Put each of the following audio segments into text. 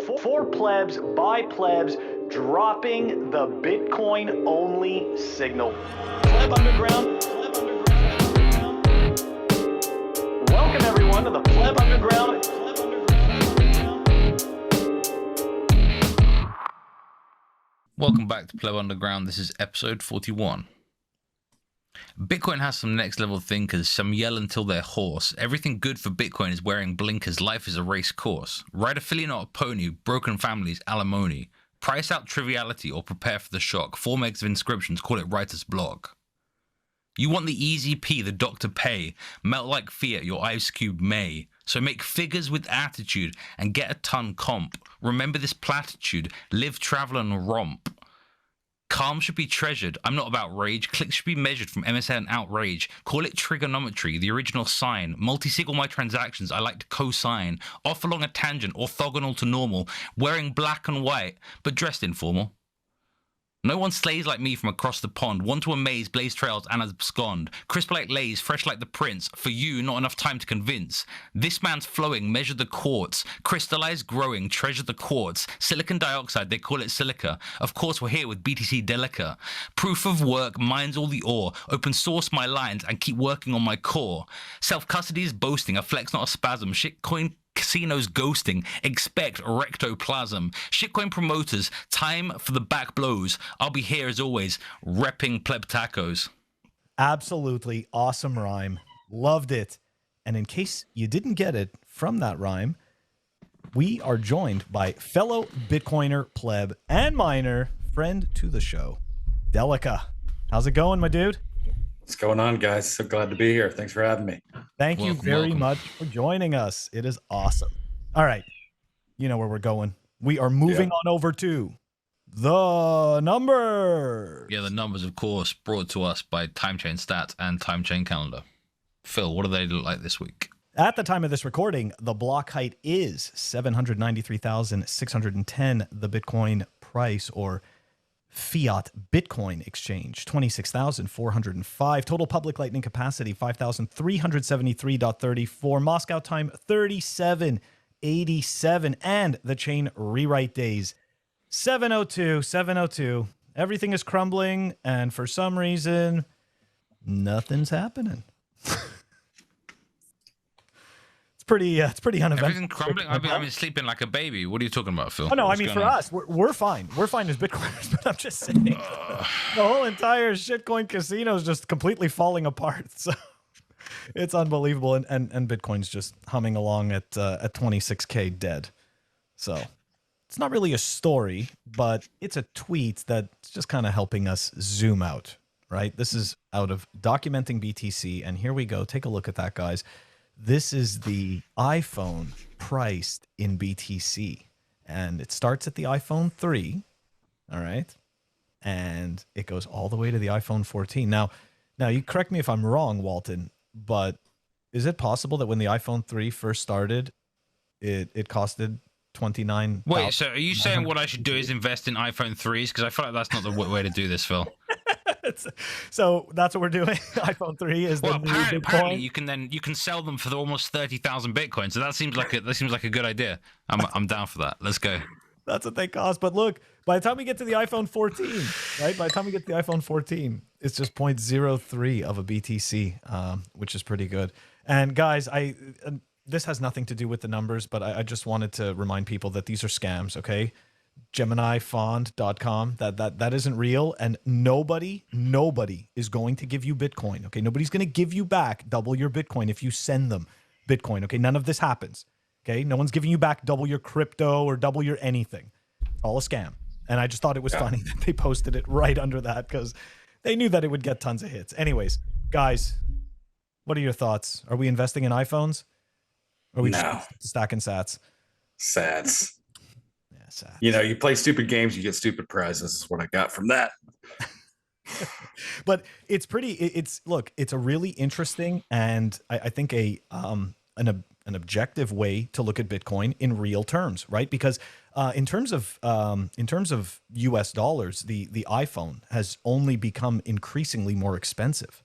For plebs, by plebs, dropping the Bitcoin-only signal. Pleb Underground. Welcome everyone to the Pleb Underground. Welcome back to Pleb Underground. This is episode 41. Bitcoin has some next level thinkers, some yell until they're hoarse. Everything good for Bitcoin is wearing blinkers, life is a race course. Ride a filly not a pony, broken families, alimony. Price out triviality or prepare for the shock. 4 megs of inscriptions, call it writer's block. You want the easy P, the doctor pay. Melt like fiat, your ice cube may. So make figures with attitude and get a ton comp. Remember this platitude, live, travel and romp. Calm should be treasured. I'm not about rage. Clicks should be measured from MSN outrage. Call it trigonometry, the original sine. Multi-sig all my transactions, I like to co-sign. Off along a tangent, orthogonal to normal. Wearing black and white, but dressed informal. No one slays like me from across the pond. One to amaze, blaze trails and abscond. Crisp like Lays, fresh like the prince. For you, not enough time to convince. This man's flowing, measure the quartz. Crystallize growing, treasure the quartz. Silicon dioxide, they call it silica. Of course, we're here with btcDelica. Proof of work, mines all the ore. Open source my lines and keep working on my core. Self-custody is boasting, a flex not a spasm. Shitcoin casinos ghosting, expect rectoplasm. Shitcoin promoters, time for the back blows. I'll be here as always, repping pleb tacos. Absolutely awesome rhyme. Loved it. And in case you didn't get it from that rhyme, we are joined by fellow Bitcoiner, pleb, and miner, friend to the show, Delica. How's it going, my dude? What's going on, guys? So glad to be here. Thanks for having me. Thank you very much for joining us. It is awesome. All right. You know where we're going. We are moving on over to the numbers. Yeah, the numbers, of course, brought to us by TimeChain Stats and TimeChain Calendar. Phil, what do they look like this week? At the time of this recording, the block height is 793,610. The Bitcoin price, or fiat Bitcoin exchange, 26,405. Total public lightning capacity, 5,373.34. Moscow time, 3787. And the chain rewrite days, 702. Everything is crumbling, and for some reason, nothing's happening. It's pretty uneventful. Everything crumbling? I've been sleeping like a baby. What are you talking about, Phil? Oh, no, What's I mean, going for on? us, we're fine. We're fine as Bitcoiners, but I'm just saying the whole entire shitcoin casino is just completely falling apart. So it's unbelievable. And Bitcoin's just humming along at 26K dead. So it's not really a story, but it's a tweet that's just kind of helping us zoom out, right? This is out of Documenting BTC. And here we go. Take a look at that, guys. This is the iPhone priced in BTC, and it starts at the iPhone 3, all right? And it goes all the way to the iPhone 14. Now you correct me if I'm wrong, Walton, but is it possible that when the iPhone 3 first started, it costed 29? Wait, so are you saying what I should do is invest in iPhone 3s? Because I feel like that's not the way to do this, Phil. So that's what we're doing. iPhone 3 is the new Bitcoin. Apparently you can sell them for almost 30,000 Bitcoin. So that seems like a good idea. I'm down for that. Let's go. That's what they cost. But look, by the time we get to the iPhone 14, right? By the time we get to the iPhone 14, it's just 0.03 of a BTC, which is pretty good. And guys, this has nothing to do with the numbers, but I just wanted to remind people that these are scams, okay? GeminiFond.com, that isn't real, and nobody is going to give you Bitcoin, okay? Nobody's going to give you back double your Bitcoin if you send them Bitcoin, okay? None of this happens, okay? No one's giving you back double your crypto or double your anything. It's all a scam. And I just thought it was funny that they posted it right under that because they knew that it would get tons of hits. Anyways, guys, what are your thoughts? Are we investing in iPhones? Or are we just stacking sats? Sats. Sad. You know, you play stupid games, you get stupid prizes. Is what I got from that. But it's a really interesting and I think an objective way to look at Bitcoin in real terms, right? Because in terms of US dollars, the iPhone has only become increasingly more expensive.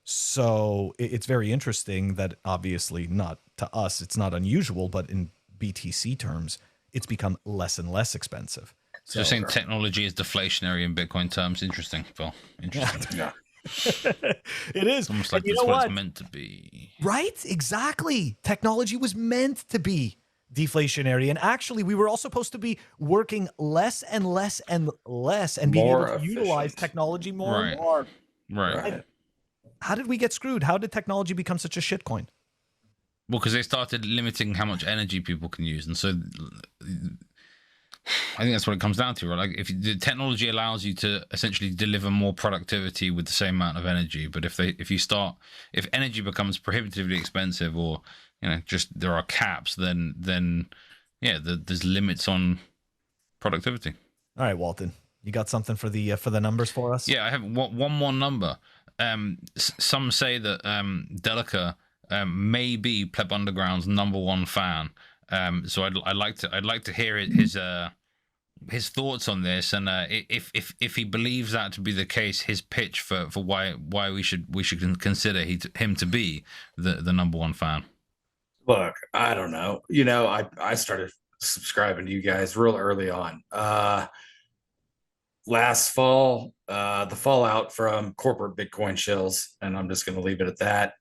So it's very interesting that obviously not to us, it's not unusual, but in BTC terms, it's become less and less expensive. So you're saying technology is deflationary in Bitcoin terms. Interesting, Phil. Interesting. Yeah. It is. It's almost like you that's know what what? it's meant to be. Right? Exactly. Technology was meant to be deflationary. And actually, we were all supposed to be working less and less and less and being More able to utilize efficient. technology more and Right. more. Right. How did we get screwed? How did technology become such a shitcoin? Well, because they started limiting how much energy people can use, and so I think that's what it comes down to, right? Like, if the technology allows you to essentially deliver more productivity with the same amount of energy, but if energy becomes prohibitively expensive, or just there are caps, then yeah, there's limits on productivity. All right, Walton, you got something for the numbers for us? Yeah, I have one more number. Some say that Delica may be PlebUnderground's #1 fan. So I'd like to hear his thoughts on this, and if he believes that to be the case, his pitch for why we should consider him to be the #1 fan. Look, I don't know. I started subscribing to you guys real early on. Last fall, the fallout from corporate Bitcoin shills, and I'm just going to leave it at that,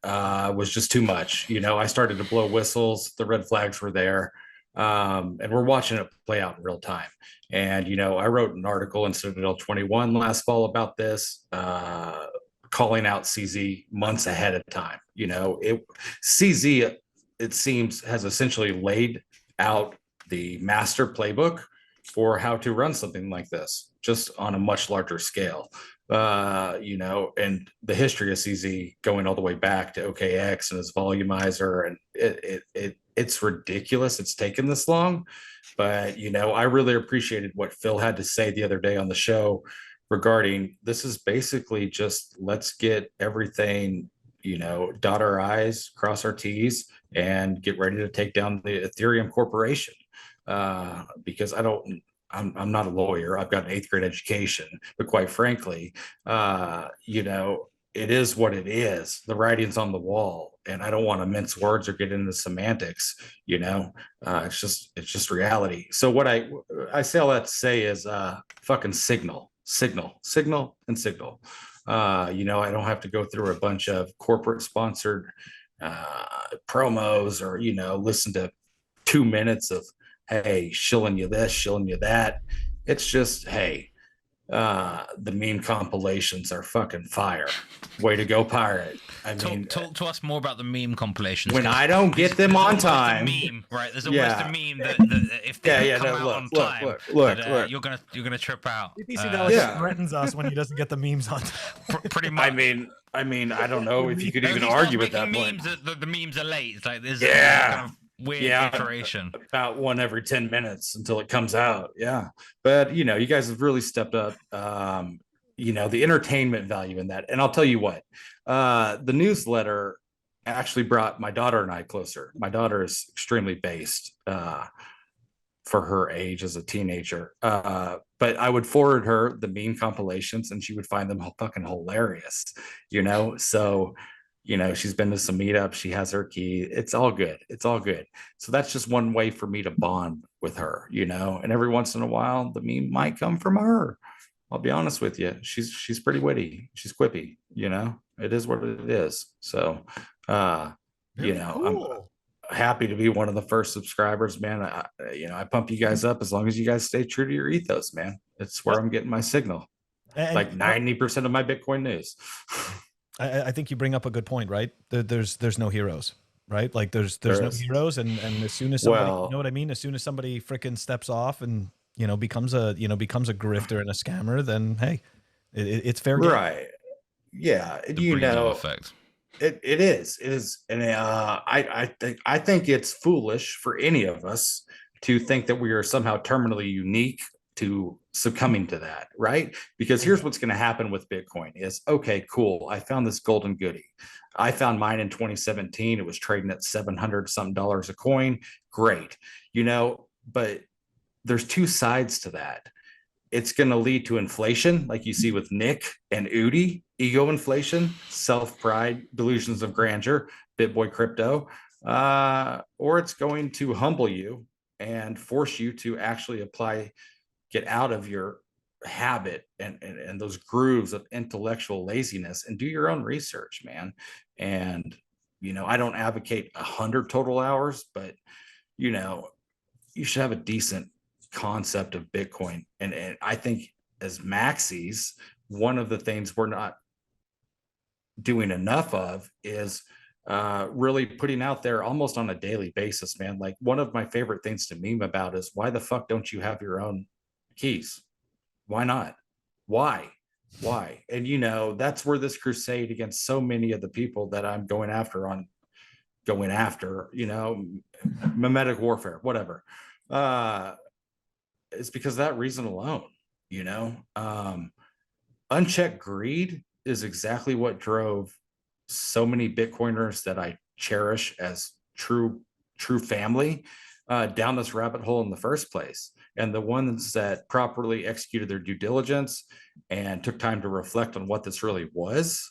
was just too much. I started to blow whistles. The red flags were there. And we're watching it play out in real time. And, I wrote an article in Citadel 21 last fall about this, calling out CZ months ahead of time. CZ, it seems, has essentially laid out the master playbook for how to run something like this, just on a much larger scale. And the history of CZ going all the way back to OKX and his volumizer, and it's ridiculous it's taken this long. But I really appreciated what Phil had to say the other day on the show regarding this is basically just let's get everything, dot our I's, cross our T's, and get ready to take down the Ethereum corporation. Because I'm not a lawyer. I've got an 8th grade education, but quite frankly, it is what it is. The writing's on the wall, and I don't want to mince words or get into semantics. It's just reality. So what I say all that to say is, fucking signal. I don't have to go through a bunch of corporate sponsored promos or listen to 2 minutes of, hey, shilling you this, shilling you that. It's just, hey, the meme compilations are fucking fire. Way to go, pirate. I mean, talk to us more about the meme compilations. When I don't get them on time, meme, right? There's almost a meme that if they don't come out on time, look, you're gonna trip out. BtcDelica threatens us when he doesn't get the memes on time. Pretty much. I mean, I don't know if you could even argue with that memes point. The memes are late. It's like there's kind of weird iteration. About one every 10 minutes until it comes out. Yeah. But, you guys have really stepped up, the entertainment value in that. And I'll tell you what, the newsletter actually brought my daughter and I closer. My daughter is extremely based for her age as a teenager. But I would forward her the meme compilations and she would find them fucking hilarious, So, she's been to some meetups. She has her key. It's all good. So that's just one way for me to bond with her, and every once in a while, the meme might come from her. I'll be honest with you. She's pretty witty. She's quippy, it is what it is. So, cool. I'm happy to be one of the first subscribers, man. I pump you guys up as long as you guys stay true to your ethos, man. It's where I'm getting my signal. And like 90% of my Bitcoin news. I think you bring up a good point, right? There's no heroes, right? Like there's no heroes, and as soon as somebody, you know what I mean? As soon as somebody freaking steps off and becomes a grifter and a scammer, then hey, it's fair game. Right? Yeah, effect. It is, and I think it's foolish for any of us to think that we are somehow terminally unique to succumbing to that, right? Because here's what's going to happen with Bitcoin is, okay, cool. I found this golden goodie. I found mine in 2017. It was trading at $700 something a coin. Great. But there's two sides to that. It's going to lead to inflation, like you see with Nick and Udi, ego inflation, self-pride, delusions of grandeur, BitBoy crypto, or it's going to humble you and force you to actually get out of your habit and those grooves of intellectual laziness and do your own research, man. And, I don't advocate 100 total hours, but, you should have a decent concept of Bitcoin. And I think as maxis, one of the things we're not doing enough of is really putting out there almost on a daily basis, man. Like, one of my favorite things to meme about is, why the fuck don't you have your own keys? Why not? Why? And that's where this crusade against so many of the people that I'm going after, mimetic warfare, whatever. It's because of that reason alone, unchecked greed is exactly what drove so many Bitcoiners that I cherish as true family down this rabbit hole in the first place. And the ones that properly executed their due diligence and took time to reflect on what this really was,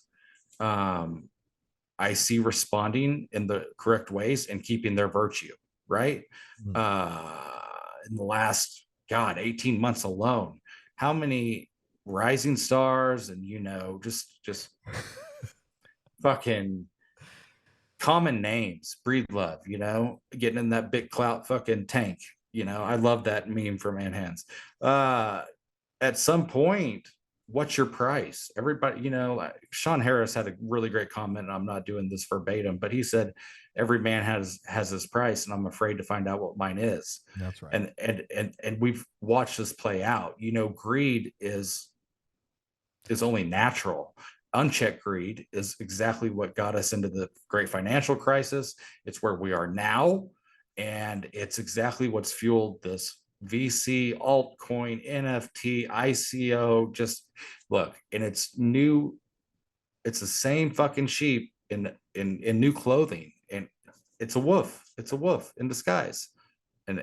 I see responding in the correct ways and keeping their virtue, right? In the last, 18 months alone, how many rising stars and, just fucking common names breed love, getting in that big clout fucking tank. I love that meme from Hands. At some point, what's your price? Everybody, like Sean Harris had a really great comment, and I'm not doing this verbatim, but he said, every man has his price, and I'm afraid to find out what mine is. That's right. And we've watched this play out. Greed is only natural. Unchecked greed is exactly what got us into the great financial crisis. It's where we are now. And it's exactly what's fueled this VC, altcoin, NFT, ICO. Just look, and it's new. It's the same fucking sheep in new clothing, and it's a wolf. It's a wolf in disguise. And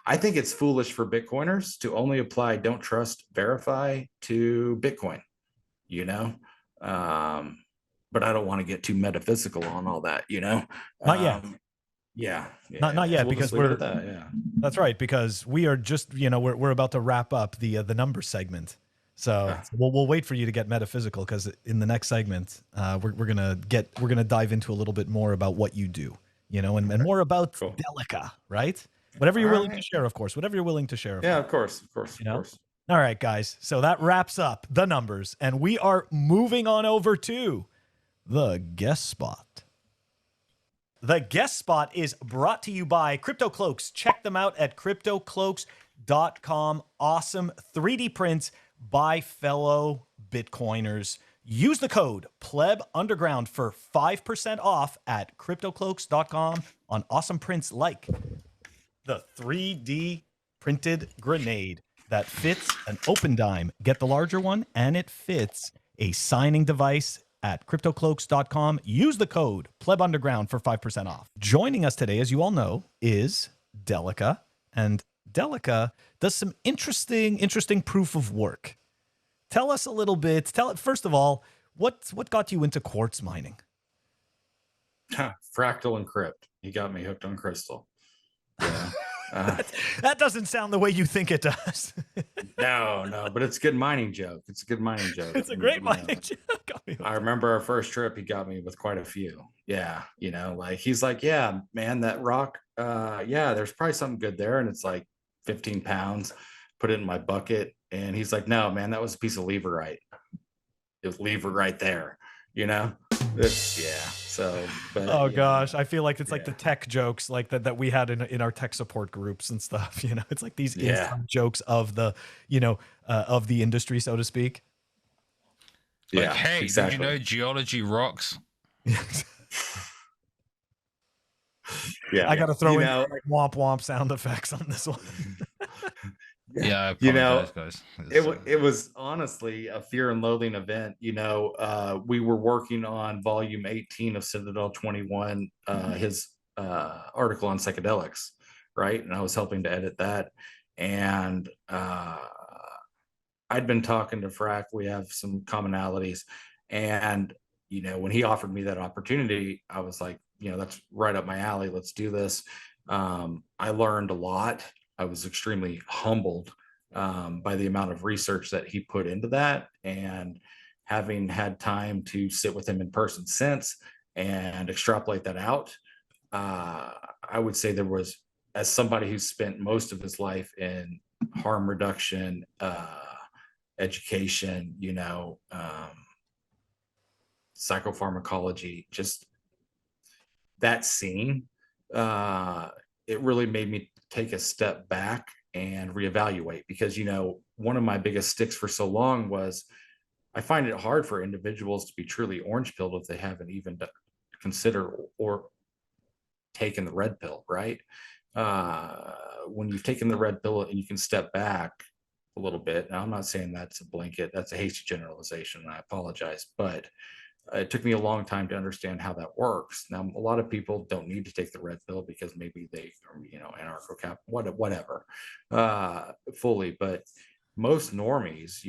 I think it's foolish for Bitcoiners to only apply don't trust, verify to Bitcoin. But I don't want to get too metaphysical on all that. Not yet. Yeah. Not yet, So because we'll just leave it at that. Yeah. That's right, because we are just, we're about to wrap up the number segment. So we'll wait for you to get metaphysical, because in the next segment, we're gonna dive into a little bit more about what you do, and more about Delica, right? Whatever you're willing to share, of course. Whatever you're willing to share. Of course. All right, guys. So that wraps up the numbers, and we are moving on over to the guest spot. The guest spot is brought to you by Crypto Cloaks. Check them out at cryptocloaks.com. Awesome 3D prints by fellow Bitcoiners. Use the code PlebUnderground for 5% off at cryptocloaks.com on awesome prints like the 3D printed grenade that fits an open dime. Get the larger one, and it fits a signing device at cryptocloaks.com. Use the code PlebUnderground for 5% off. Joining us today, as you all know, is Delica. And Delica does some interesting proof of work. Tell us a little bit. First of all, what got you into quartz mining? Fractal Encrypt. He got me hooked on crystal. Yeah. That doesn't sound the way you think it does. No, but it's a good mining joke. It's a good mining joke. It's a great mining joke. I remember our first trip, he got me with quite a few. Yeah. He's like, yeah, man, that rock, there's probably something good there. And it's like 15 pounds, put it in my bucket. And he's like, no, man, that was a piece of leverite. It was leverite there, So, but, oh gosh, I feel like it's like the tech jokes like that we had in our tech support groups and stuff. It's like these inside jokes of the of the industry, so to speak. Like, hey, exactly. Did you know geology rocks? I got to throw in like womp womp sound effects on this one. Yeah, guys. It was honestly a fear and loathing event. We were working on volume 18 of Citadel 21, his article on psychedelics, right? And I was helping to edit that. And I'd been talking to Frack. We have some commonalities. And, when he offered me that opportunity, I was like, that's right up my alley. Let's do this. I learned a lot. I was extremely humbled by the amount of research that he put into that, and having had time to sit with him in person since and extrapolate that out, I would say there was, as somebody who spent most of his life in harm reduction, education, psychopharmacology, just that scene, it really made me take a step back and reevaluate, because one of my biggest sticks for so long was, I find it hard for individuals to be truly orange pilled if they haven't even considered or taken the red pill, right? When you've taken the red pill and you can step back a little bit. Now, I'm not saying that's a blanket, that's a hasty generalization, and I apologize, but it took me a long time to understand how that works. Now, a lot of people don't need to take the red pill because maybe they are, anarcho-cap, whatever, fully. But most normies,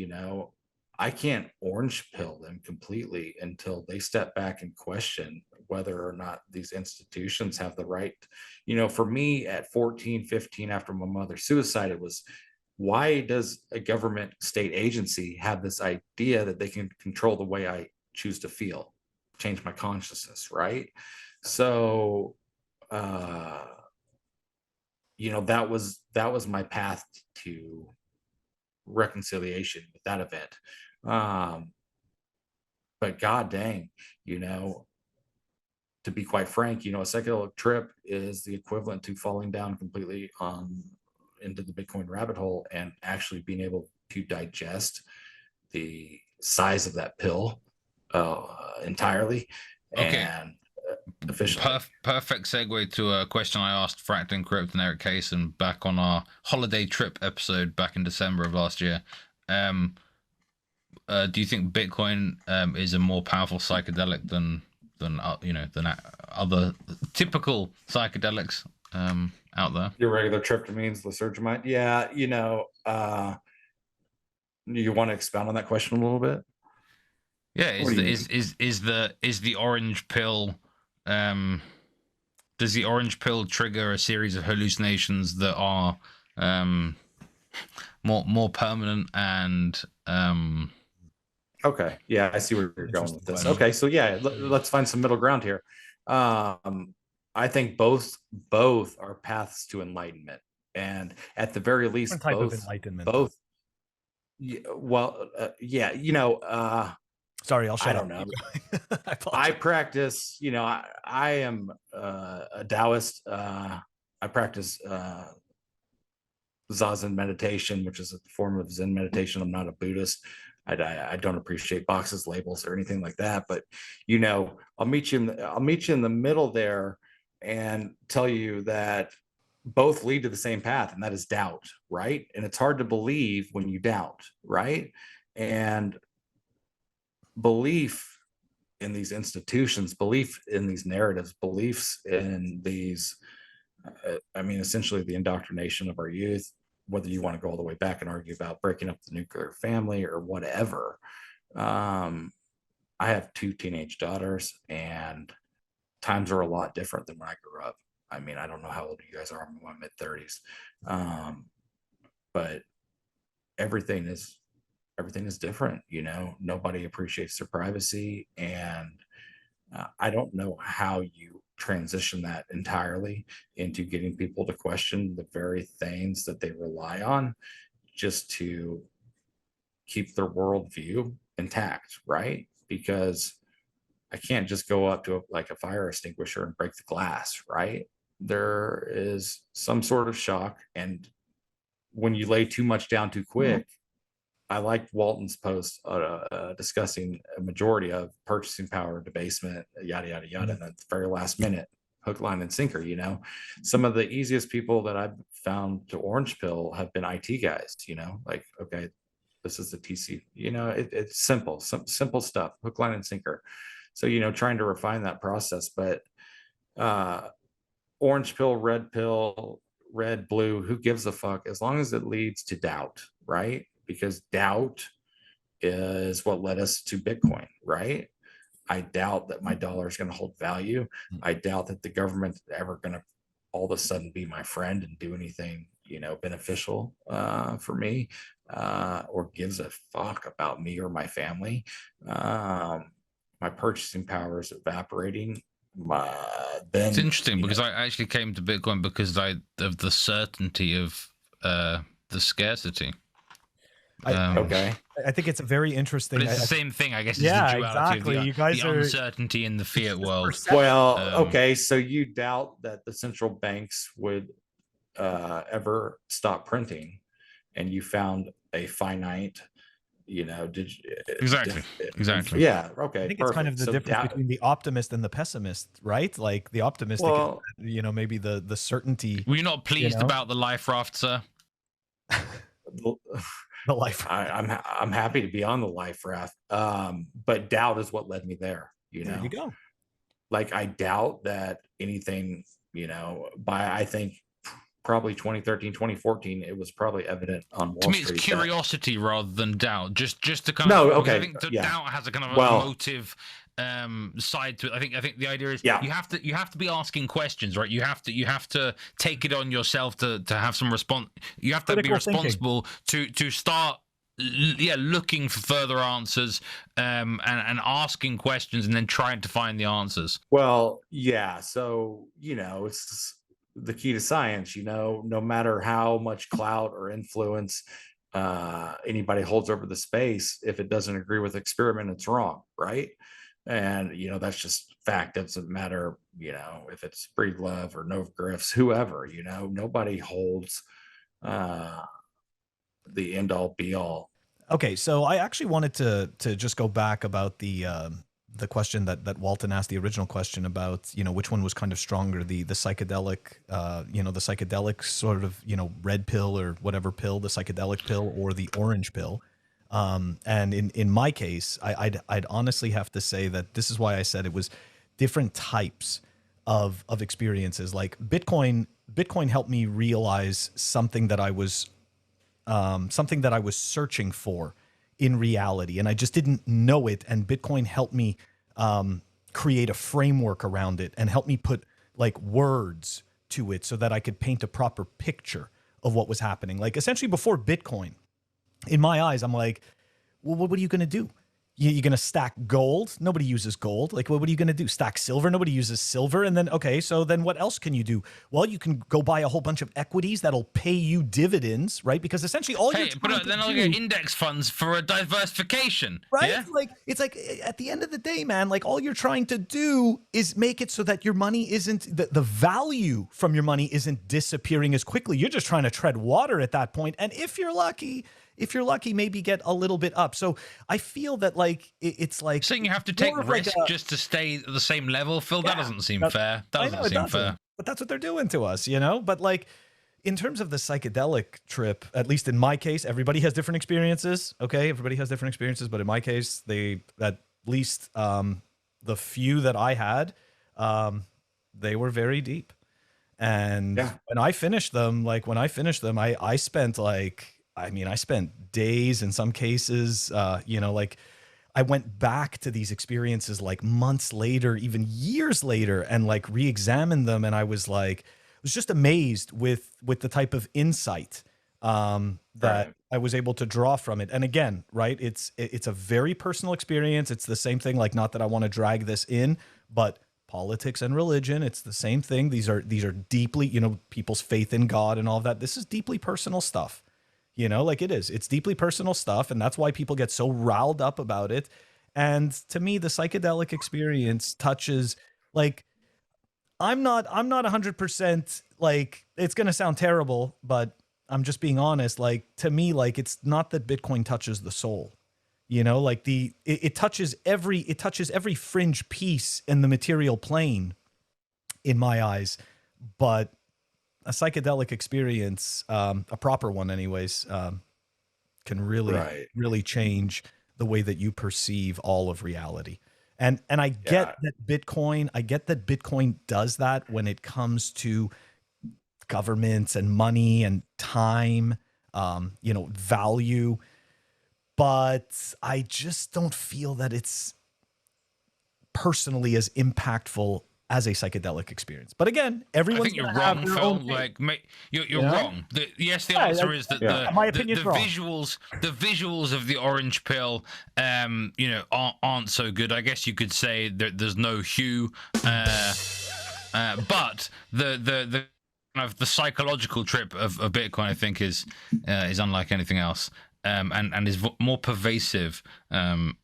I can't orange pill them completely until they step back and question whether or not these institutions have the right. For me at 14, 15, after my mother's suicide, it was, why does a government state agency have this idea that they can control the way I choose to feel, change my consciousness, right? So that was my path to reconciliation with that event. But god dang, to be quite frank, a psychedelic trip is the equivalent to falling down completely into the Bitcoin rabbit hole and actually being able to digest the size of that pill entirely and efficiently. Perfect segue to a question I asked Fract Encrypt and Eric Kaysen back on our holiday trip episode back in December of last year. Do you think Bitcoin is a more powerful psychedelic than other typical psychedelics out there? Your regular tryptamines, lysergamide? Yeah, you want to expound on that question a little bit? Yeah, is the orange pill, does the orange pill trigger a series of hallucinations that are more permanent and okay, yeah, I see where you're going with this. Okay, so yeah, let's find some middle ground here. I think both are paths to enlightenment, and at the very least, Different type of enlightenment. Both. Yeah, sorry, I'll shut I up. don't know. I practice, I am a Taoist. I practice Zazen meditation, which is a form of Zen meditation. I'm not a Buddhist. I don't appreciate boxes, labels, or anything like that. But I'll meet you in the middle there, and tell you that both lead to the same path, and that is doubt, right? And it's hard to believe when you doubt, right? And belief in these institutions, belief in these narratives, beliefs in these, essentially the indoctrination of our youth, whether you want to go all the way back and argue about breaking up the nuclear family or whatever. I have 2 teenage daughters, and times are a lot different than when I grew up. I don't know how old you guys are. I'm in my mid-30s. But everything is different. Nobody appreciates their privacy, and I don't know how you transition that entirely into getting people to question the very things that they rely on just to keep their worldview intact, right? Because I can't just go up to a fire extinguisher and break the glass, right? There is some sort of shock, and when you lay too much down too quick, I liked Walton's post discussing a majority of purchasing power, debasement, yada, yada, yada. And at the very last minute, hook, line, and sinker, some of the easiest people that I've found to orange pill have been IT guys, okay, this is the TC, it's simple stuff, hook, line, and sinker. So, trying to refine that process, but orange pill, red, blue, who gives a fuck, as long as it leads to doubt, right? Because doubt is what led us to Bitcoin, right? I doubt that my dollar is going to hold value. I doubt that the government's ever going to all of a sudden be my friend and do anything, beneficial for me, or gives a fuck about me or my family. My purchasing power is evaporating. It's interesting because I actually came to Bitcoin because of the certainty of the scarcity. Okay. I think it's a very interesting. But it's the same thing, I guess. Yeah, Is the duality exactly. of You guys the are uncertainty in the fiat world. Well, okay, so you doubt that the central banks would ever stop printing, and you found a finite, Exactly. Yeah. Okay. I think it's kind of the difference between the optimist and the pessimist, right? Like the optimistic, Well, maybe the certainty. Were you not pleased about the life raft, sir? The life. I'm happy to be on the life raft, but doubt is what led me there. There you go. Like I doubt that anything, I think probably 2013, 2014, it was probably evident on Wall Street. To me, it's curiosity rather than doubt. Just to kind of okay. I think doubt has a kind of a emotive side to it. I think the idea is you have to be asking questions, right? You have to take it on yourself to have some response. You have to be responsible to start looking for further answers and asking questions and then trying to find the answers. Well, yeah. So, it's the key to science, no matter how much clout or influence anybody holds over the space, if it doesn't agree with experiment, it's wrong, right? And that's just fact. It doesn't matter, if it's Breedlove or Nova Griffs, whoever, nobody holds the end all be all. Okay, so I actually wanted to just go back about the question that Walton asked, the original question about, which one was kind of stronger, the psychedelic, the psychedelic sort of, red pill or whatever pill, the psychedelic pill or the orange pill. And in my case, I'd honestly have to say that this is why I said it was different types of experiences. Like Bitcoin helped me realize something that I was searching for in reality, and I just didn't know it. And Bitcoin helped me create a framework around it and help me put like words to it so that I could paint a proper picture of what was happening. Like essentially before Bitcoin, in my eyes, I'm like, well, what are you going to do? You're going to stack gold? Nobody uses gold. Like, what are you going to do? Stack silver? Nobody uses silver. And then, okay, so then what else can you do? Well, you can go buy a whole bunch of equities that'll pay you dividends, right? Because essentially all you're trying to do... I'll get index funds for a diversification. Right? Yeah? Like, it's like, at the end of the day, man, like all you're trying to do is make it so that your money isn't... The value from your money isn't disappearing as quickly. You're just trying to tread water at that point. And if you're lucky, maybe get a little bit up. So I feel that like it's like saying you have to take risk just to stay at the same level, Phil. That doesn't seem fair. That doesn't seem fair. But that's what they're doing to us, But like in terms of the psychedelic trip, at least in my case, everybody has different experiences. Okay, everybody has different experiences, but in my case, at least the few that I had, they were very deep. And when I finished them, I spent I spent days in some cases, like I went back to these experiences like months later, even years later, and like re-examined them. And I was just amazed with the type of insight that I was able to draw from it. And again, right, it's a very personal experience. It's the same thing, like not that I want to drag this in, but politics and religion, it's the same thing. These are deeply, people's faith in God and all of that. This is deeply personal stuff. Like it's deeply personal stuff. And that's why people get so riled up about it. And to me, the psychedelic experience touches like, I'm not 100% like, it's going to sound terrible, but I'm just being honest. Like to me, like, it's not that Bitcoin touches the soul, like it touches every fringe piece in the material plane in my eyes, but a psychedelic experience, a proper one anyways, can really change the way that you perceive all of reality. And I get that Bitcoin does that when it comes to governments and money and time, value. But I just don't feel that it's personally as impactful as a psychedelic experience. But again, I everyone's think you're gonna have wrong, their Phil. own thing. Like, you're You know? wrong. Yes, the Yeah, answer is that my the opinion's wrong. visuals of the orange pill, you know, aren't so good. I guess you could say that there's no hue, but the kind of the psychological trip of Bitcoin, I think, is unlike anything else, and is more pervasive than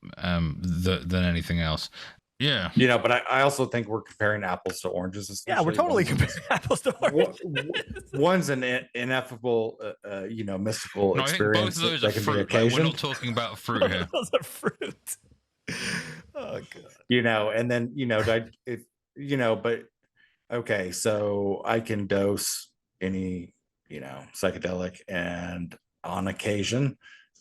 anything else. Yeah. You know, but I also think we're comparing apples to oranges. Yeah, we're totally comparing apples to oranges. One's an ineffable, you know, mystical No, I think experience both of those that are can be fruit. Like, occasioned. we're not talking about fruit here. Those are fruit. Oh god. You know, and then but okay, so I can dose any, you know, psychedelic, and on occasion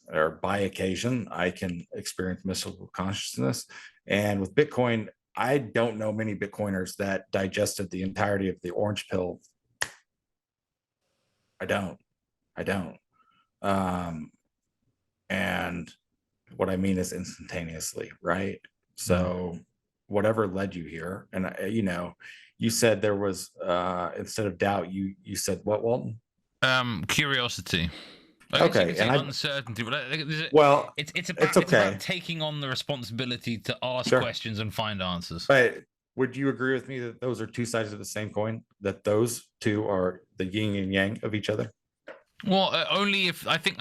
or by occasion, I can experience mystical consciousness. And with Bitcoin, I don't know many Bitcoiners that digested the entirety of the orange pill. I don't. And what I mean is instantaneously, right? So whatever led you here, and you know, you said there was instead of doubt, you said what, Walton? Curiosity. Okay, and uncertainty. But it's about taking on the responsibility to ask questions and find answers. But would you agree with me that those are two sides of the same coin? That those two are the yin and yang of each other? Well, only if I think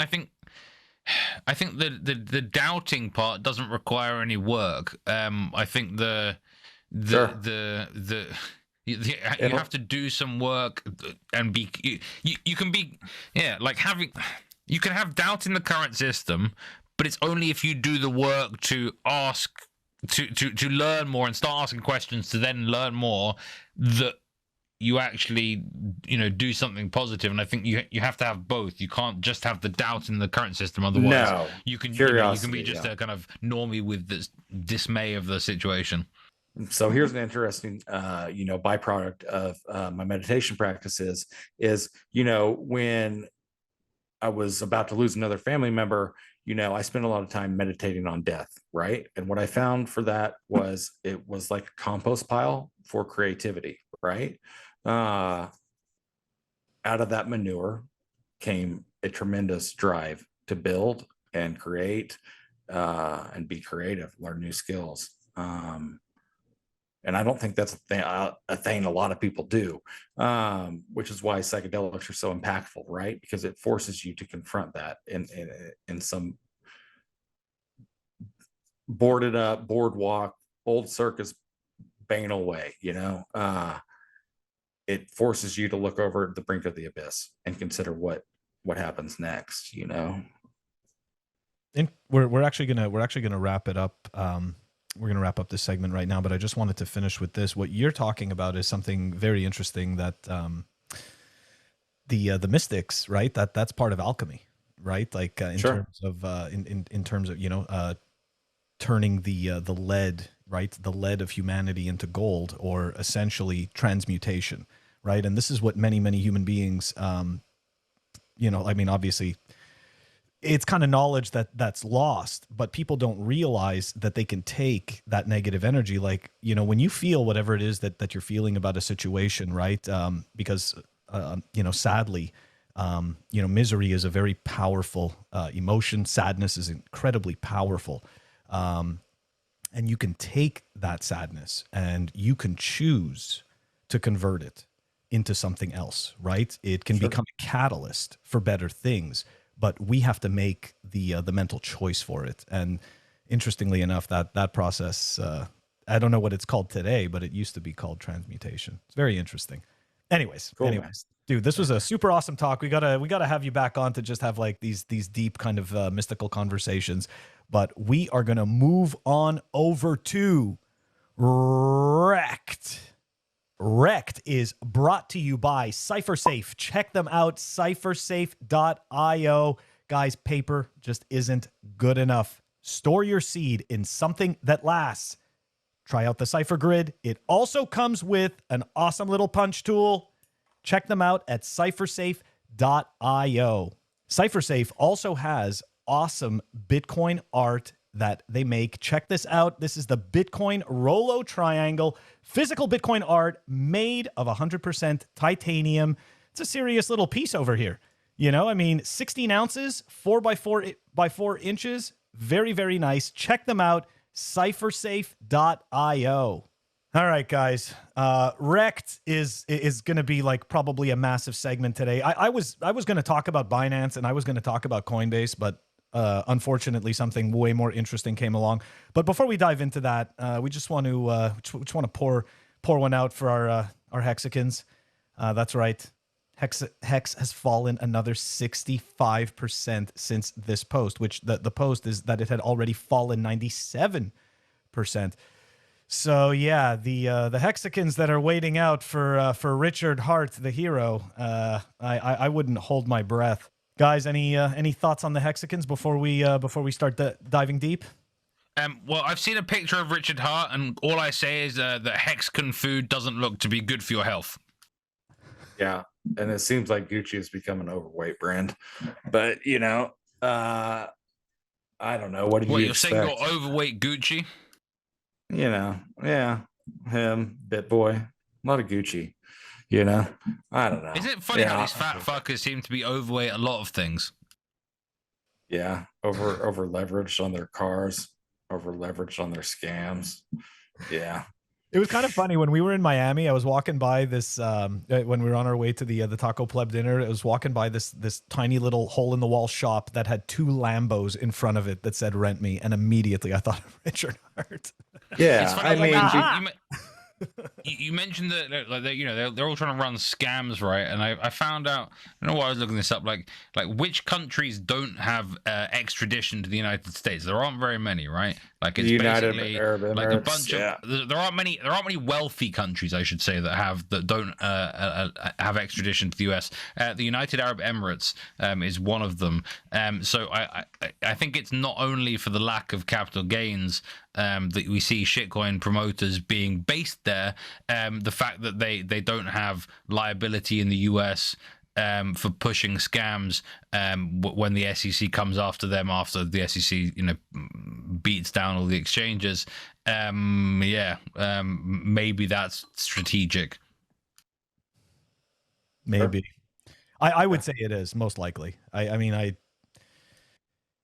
the doubting part doesn't require any work. I think you have to do some work and be you can be like you can have doubt in the current system, but it's only if you do the work to ask to learn more and start asking questions to then learn more that you actually, you know, do something positive. And I think you have to have both. You can't just have the doubt in the current system. Otherwise, you can be just a kind of normie with this dismay of the situation. So here's an interesting, you know, byproduct of my meditation practices is, you know, when I was about to lose another family member, you know, I spent a lot of time meditating on death, right? And what I found for that was it was like a compost pile for creativity, right? Out of that manure came a tremendous drive to build and create and be creative, learn new skills. And I don't think that's a thing a lot of people do, which is why psychedelics are so impactful, right? Because it forces you to confront that in some boarded up, boardwalk, old circus banal way, you know? It forces you to look over the brink of the abyss and consider what happens next, you know? And we're actually gonna wrap it up. We're going to wrap up this segment right now, but I just wanted to finish with this. What you're talking about is something very interesting that the mystics, right? That's part of alchemy, right? Like in terms of in terms of, you know, turning the lead, right? The lead of humanity into gold, or essentially transmutation, right? And this is what many human beings, you know, I mean, obviously, it's kind of knowledge that's lost, but people don't realize that they can take that negative energy. Like, you know, when you feel whatever it is that you're feeling about a situation, right? Because, you know, sadly, you know, misery is a very powerful emotion. Sadness is incredibly powerful. And you can take that sadness and you can choose to convert it into something else, right? It can become a catalyst for better things. But we have to make the mental choice for it. And interestingly enough, that process, I don't know what it's called today, but it used to be called transmutation. It's very interesting. Anyways, dude, this was a super awesome talk. We gotta have you back on to just have like these deep kind of mystical conversations. But we are gonna move on over to REKT. REKT is brought to you by CypherSafe. Check them out, cyphersafe.io. Guys, paper just isn't good enough. Store your seed in something that lasts. Try out the Cypher Grid. It also comes with an awesome little punch tool. Check them out at cyphersafe.io. CypherSafe also has awesome Bitcoin art that they make. Check this out. This is the Bitcoin Rolo Triangle, physical Bitcoin art made of 100% titanium. It's a serious little piece over here. You know, I mean, 16 ounces, 4 by 4 inches. Very, very nice. Check them out. CypherSafe.io. All right, guys. REKT is going to be like probably a massive segment today. I was going to talk about Binance and I was going to talk about Coinbase, but unfortunately, something way more interesting came along. But before we dive into that, we just want to pour one out for our Hexicans. That's right. Hex has fallen another 65% since this post, which the post is that it had already fallen 97%. So yeah, the Hexicans that are waiting out for Richard Hart, the hero, I wouldn't hold my breath. Guys, any thoughts on the Hexicans before we start diving deep? Well, I've seen a picture of Richard Hart, and all I say is that Hexagon food doesn't look to be good for your health. Yeah, and it seems like Gucci has become an overweight brand, but you know, I don't know. What do you expect? Saying you're overweight Gucci? You know, yeah, him, BitBoy, a lot of Gucci. You know, I don't know. Isn't it funny how these fat fuckers seem to be overweight a lot of things? Yeah, over leveraged on their cars, over leveraged on their scams. Yeah. It was kind of funny when we were in Miami. I was walking by this when we were on our way to the Taco Pleb dinner. I was walking by this tiny little hole in the wall shop that had 2 Lambos in front of it that said "Rent Me," and immediately I thought of Richard Hart. Yeah, I mean, you mentioned that, like, you know, they're all trying to run scams, right? And I found out, I don't know why I was looking this up, like which countries don't have extradition to the United States? There aren't very many, right? Like it's United basically Arab Emirates, like a bunch of there aren't many wealthy countries, I should say, that don't have extradition to the US. The United Arab Emirates is one of them. So I think it's not only for the lack of capital gains that we see shitcoin promoters being based there, the fact that they don't have liability in the US for pushing scams when the SEC comes after them, after the SEC, you know, beats down all the exchanges. Maybe that's strategic. Maybe. I would say it is, most likely. I mean,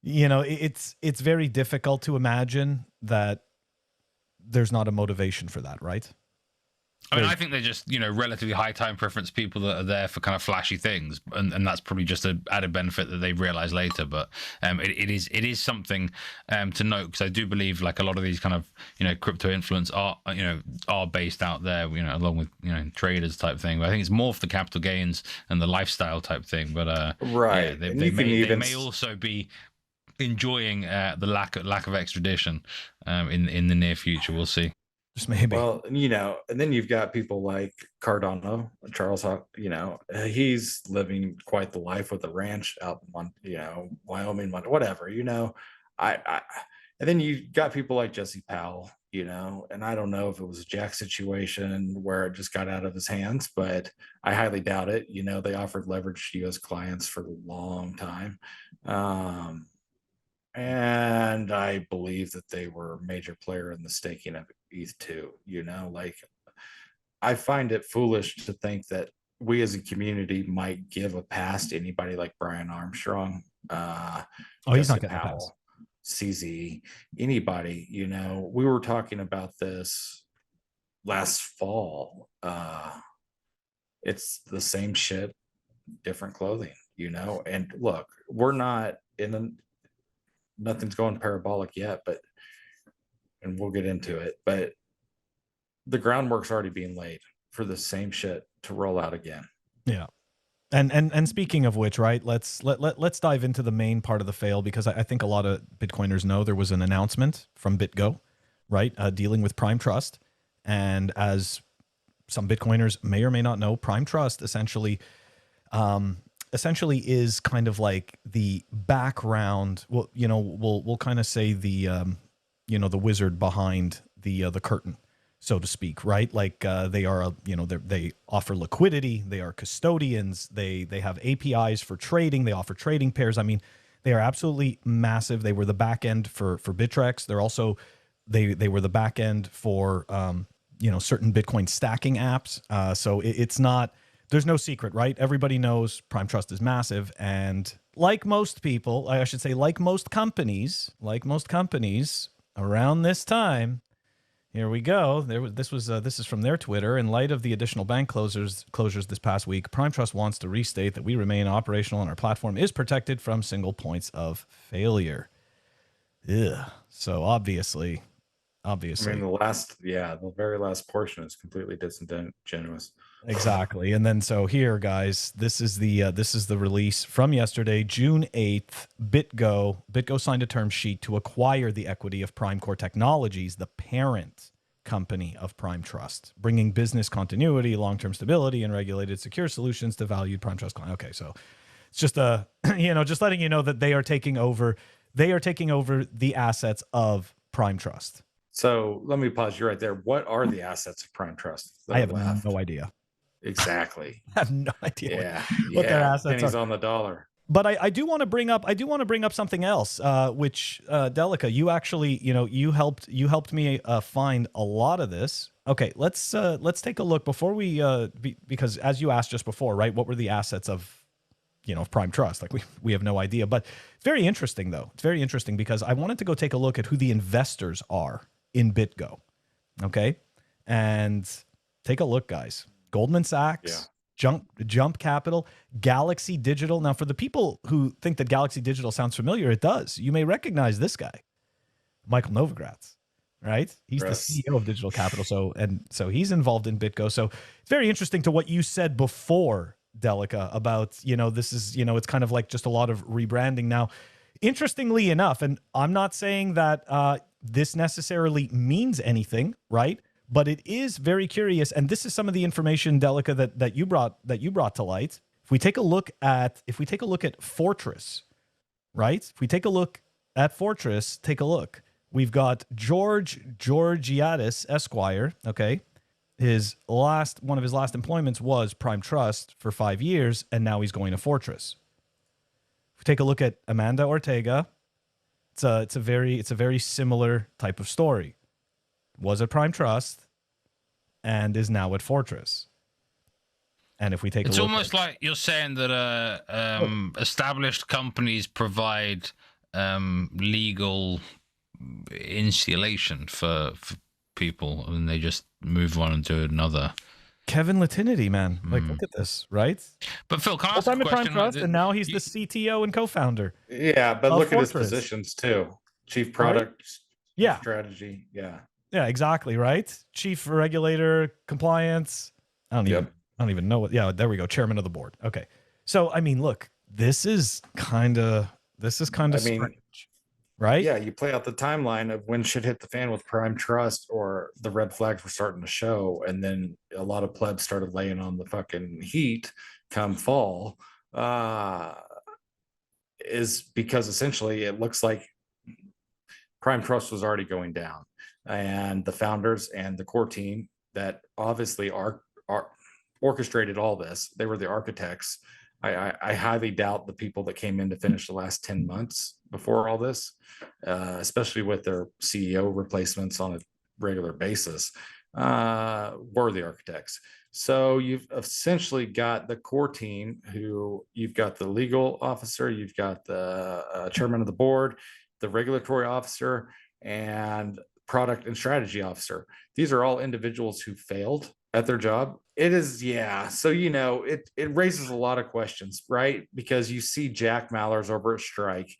you know, it's very difficult to imagine that there's not a motivation for that, right? I mean, I think they're just, you know, relatively high time preference people that are there for kind of flashy things, and that's probably just an added benefit that they realize later. But it is something to note, because I do believe, like, a lot of these kind of, you know, crypto influence are based out there, you know, along with, you know, traders type thing. But I think it's more for the capital gains and the lifestyle type thing. But right, yeah, they may also be enjoying the lack of extradition in the near future. We'll see. Just maybe. Well, you know, and then you've got people like Cardano, Charles, you know, he's living quite the life with a ranch out in, you know, Wyoming, whatever, you know. And then you got people like Jesse Powell, you know, and I don't know if it was a Jack situation where it just got out of his hands, but I highly doubt it. You know, they offered leverage to U.S. clients for a long time. And I believe that they were a major player in the staking of ETH too. You know, like, I find it foolish to think that we as a community might give a pass to anybody like Brian Armstrong, he's not getting a pass. CZ, anybody. You know, we were talking about this last fall. It's the same shit, different clothing, you know. And look, we're not nothing's going parabolic yet, and we'll get into it, but the groundwork's already being laid for the same shit to roll out again. Yeah. And speaking of which, right, let's dive into the main part of the fail, because I think a lot of Bitcoiners know there was an announcement from Bitgo, right, dealing with PrimeTrust. And as some Bitcoiners may or may not know, PrimeTrust essentially is kind of like the background. Well, you know, we'll kind of say the you know, the wizard behind the curtain, so to speak, right? Like they are, you know, they offer liquidity, they are custodians, they have APIs for trading, they offer trading pairs. I mean, They are absolutely massive. They were the back end for Bittrex. They're also they were the back end for certain Bitcoin stacking apps. So it's not, there's no secret, right? Everybody knows PrimeTrust is massive, and like most people, I should say, like most companies around this time. Here we go. This is from their Twitter. In light of the additional bank closures this past week, PrimeTrust wants to restate that we remain operational and our platform is protected from single points of failure. Ugh. So obviously. I mean, the very last portion is completely disingenuous. Exactly. And then so here, guys, this is the release from yesterday, June 8th. Bitgo signed a term sheet to acquire the equity of PrimeCore Technologies, the parent company of PrimeTrust, bringing business continuity, long-term stability, and regulated secure solutions to valued PrimeTrust clients. Okay, so it's just just letting you know that they are taking over the assets of PrimeTrust. So let me pause you right there. What are the assets of PrimeTrust? I have no idea. Exactly. I have no idea what their assets pennies are on the dollar. But I do want to bring up something else, which Delica, you actually, you helped me find a lot of this. Okay, let's take a look before we because as you asked just before, right? What were the assets of PrimeTrust? Like we have no idea. But it's very interesting though. It's very interesting because I wanted to go take a look at who the investors are in Bitgo. Okay, and take a look, guys. Goldman Sachs. Jump Capital, Galaxy Digital. Now, for the people who think that Galaxy Digital sounds familiar, it does. You may recognize this guy, Michael Novogratz, right? He's the CEO of Digital Capital. So he's involved in Bitgo. So it's very interesting to what you said before, Delica, about, this is, it's kind of like just a lot of rebranding. Now, interestingly enough, and I'm not saying that this necessarily means anything, right? But it is very curious, and this is some of the information, Delica, that you brought to light. If we take a look at Fortress, right? If we take a look at Fortress, take a look. We've got George Georgiadis, Esquire. Okay, one of his last employments was PrimeTrust for 5 years, and now he's going to Fortress. If we take a look at Amanda Ortega, it's a very similar type of story. Was at PrimeTrust and is now at Fortress. And if we take it's almost like you're saying that established companies provide legal insulation for people, and they just move on to another. Kevin Latinity, man, like look at this, right? But Phil, can I ask a question? PrimeTrust, and now he's the CTO and co-founder. Yeah, but look at his positions too: chief product, strategy, Yeah, exactly, right? Chief regulator, compliance. I don't even know what. Yeah, there we go. Chairman of the board. Okay. So, I mean, look, this is kind of strange, right? Yeah, you play out the timeline of when shit hit the fan with PrimeTrust, or the red flags were starting to show, and then a lot of plebs started laying on the fucking heat come fall, is because essentially it looks like PrimeTrust was already going down. And the founders and the core team that obviously are orchestrated all this, they were the architects. I highly doubt the people that came in to finish the last 10 months before all this, especially with their CEO replacements on a regular basis, were the architects. So you've essentially got the core team, who you've got the legal officer, you've got the chairman of the board, the regulatory officer, and product and strategy officer. These are all individuals who failed at their job. It is, so it raises a lot of questions, right? Because you see Jack Mallers over at Strike,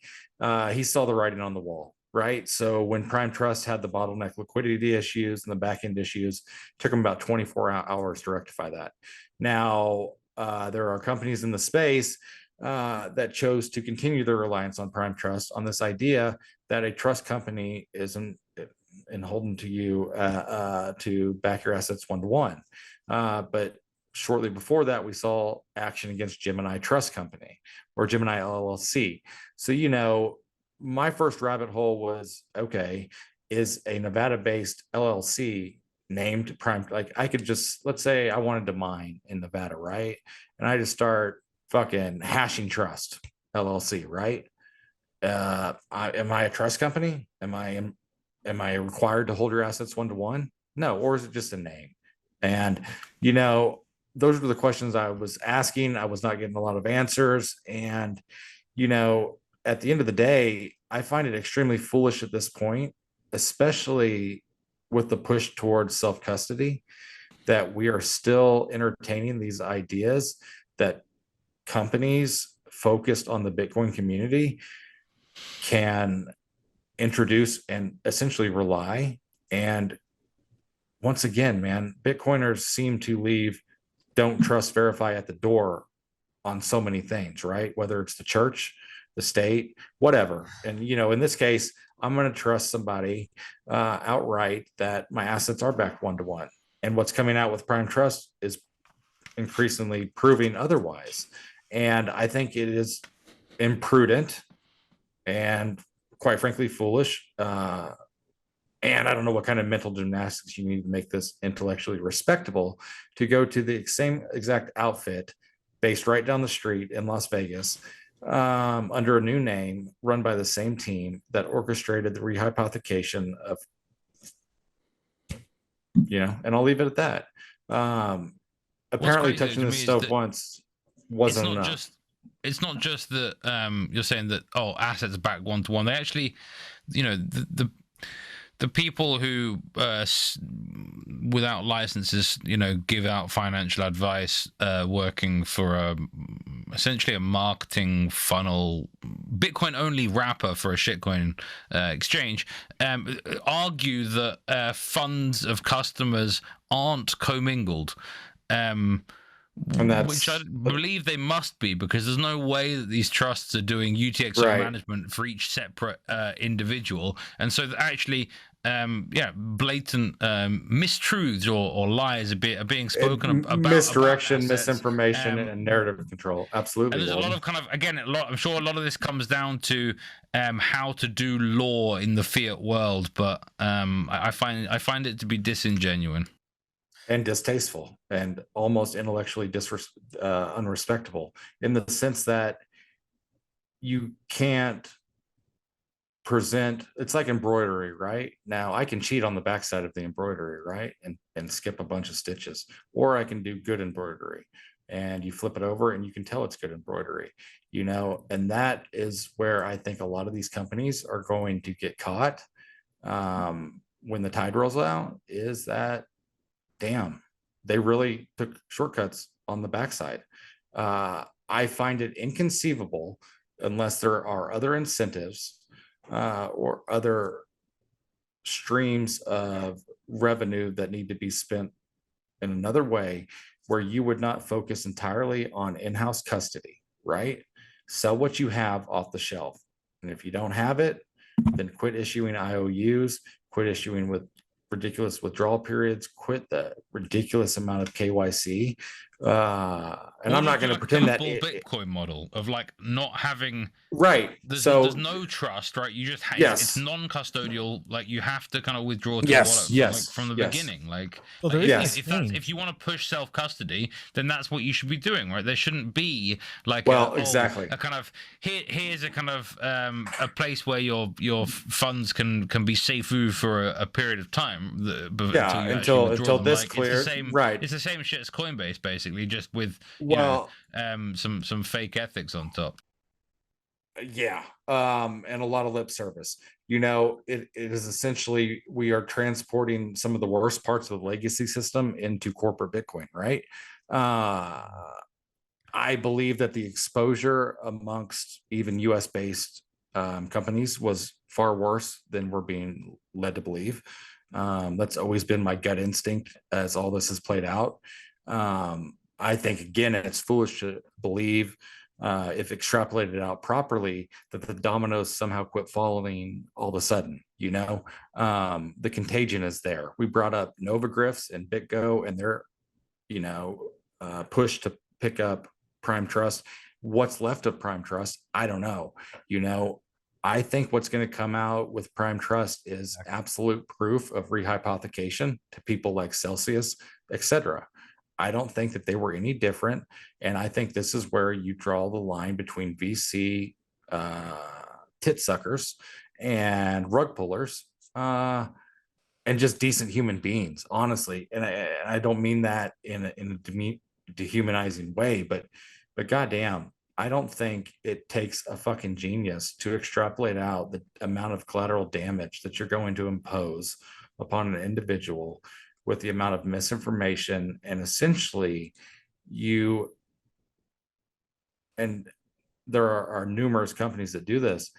he saw the writing on the wall, right? So when PrimeTrust had the bottleneck liquidity issues and the back end issues, it took them about 24 hours to rectify that. Now there are companies in the space that chose to continue their reliance on PrimeTrust, on this idea that a trust company isn't beholden to you to back your assets 1-to-1. But shortly before that, we saw action against Gemini Trust Company, or Gemini LLC. So, my first rabbit hole was, okay, is a Nevada-based LLC named Prime? Like, I could just, let's say I wanted to mine in Nevada, right? And I just start fucking hashing trust LLC, right? am I a trust company? Am I required to hold your assets 1-to-1? No. Or is it just a name? And, those were the questions I was asking. I was not getting a lot of answers. And, at the end of the day, I find it extremely foolish at this point, especially with the push towards self-custody, that we are still entertaining these ideas that companies focused on the Bitcoin community can introduce and essentially rely. And once again, man, Bitcoiners seem to leave don't trust, verify at the door on so many things, right? Whether it's the church, the state, whatever. And, in this case, I'm going to trust somebody outright that my assets are backed 1-to-1. And what's coming out with Prime Trust is increasingly proving otherwise. And I think it is imprudent and quite frankly foolish. And I don't know what kind of mental gymnastics you need to make this intellectually respectable to go to the same exact outfit based right down the street in Las Vegas under a new name run by the same team that orchestrated the rehypothecation of, and I'll leave it at that. Apparently touching the stove once wasn't enough. It's not just that you're saying that, assets back 1-to-1. They actually, the people who without licenses, give out financial advice, working for essentially a marketing funnel, Bitcoin only wrapper for a shitcoin exchange, argue that funds of customers aren't commingled. Which I believe they must be, because there's no way that these trusts are doing UTXO management for each separate individual. And so actually, blatant mistruths or lies are being spoken about. Misdirection, misinformation, and narrative control. Absolutely. And there's a lot of I'm sure a lot of this comes down to how to do law in the fiat world, but I find it to be disingenuous and distasteful and almost intellectually unrespectable, in the sense that you can't present, it's like embroidery, right? Now I can cheat on the backside of the embroidery, right? And skip a bunch of stitches, or I can do good embroidery and you flip it over and you can tell it's good embroidery, and that is where I think a lot of these companies are going to get caught when the tide rolls out, is that, damn, they really took shortcuts on the backside. I find it inconceivable, unless there are other incentives or other streams of revenue that need to be spent in another way, where you would not focus entirely on in-house custody, right? Sell what you have off the shelf. And if you don't have it, then quit issuing IOUs, quit issuing with ridiculous withdrawal periods, quit the ridiculous amount of KYC. And I'm not going to pretend that Bitcoin model of not having There's no trust, right? You just it's non-custodial. You have to kind of withdraw to the wallet from the beginning. If you want to push self-custody, then that's what you should be doing, right? There shouldn't be a kind of here's a kind of a place where your funds can be safe for a period of time. Until this clears. It's the same shit as Coinbase, basically, just with some fake ethics on top. And a lot of lip service. It is essentially, we are transporting some of the worst parts of the legacy system into corporate Bitcoin, right? I believe that the exposure amongst even US based companies was far worse than we're being led to believe. That's always been my gut instinct as all this has played out. I think, again, it's foolish to believe, if extrapolated out properly, that the dominoes somehow quit falling all of a sudden. The contagion is there. We brought up Novogriffs and Bitgo and their push to pick up Prime Trust. What's left of Prime Trust, I don't know. I think what's going to come out with Prime Trust is absolute proof of rehypothecation to people like Celsius, etc. I don't think that they were any different. And I think this is where you draw the line between VC tit suckers and rug pullers, and just decent human beings, honestly. And I don't mean that in a dehumanizing way, but goddamn, I don't think it takes a fucking genius to extrapolate out the amount of collateral damage that you're going to impose upon an individual with the amount of misinformation. And essentially and there are numerous companies that do this,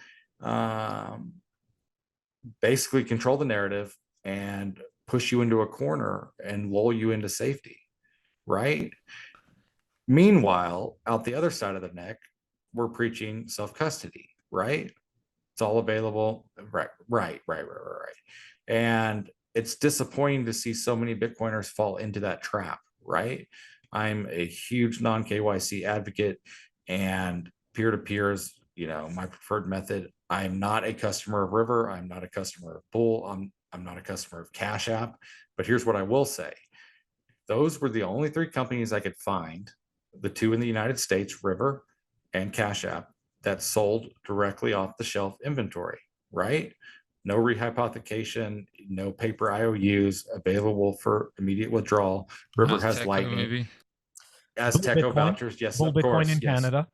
basically control the narrative and push you into a corner and lull you into safety, right? Meanwhile, out the other side of the neck, we're preaching self-custody, right? It's all available. Right. And it's disappointing to see so many Bitcoiners fall into that trap, right? I'm a huge non-KYC advocate, and peer-to-peer is, my preferred method. I'm not a customer of River. I'm not a customer of Bull. I'm not a customer of Cash App. But here's what I will say. Those were the only 3 companies I could find, the 2 in the United States, River and Cash App, that sold directly off the shelf inventory, right? No rehypothecation, no paper IOUs, available for immediate withdrawal. River has Azteco, Lightning. maybe. Azteco vouchers, yes, Bull of Bitcoin course, in yes. Canada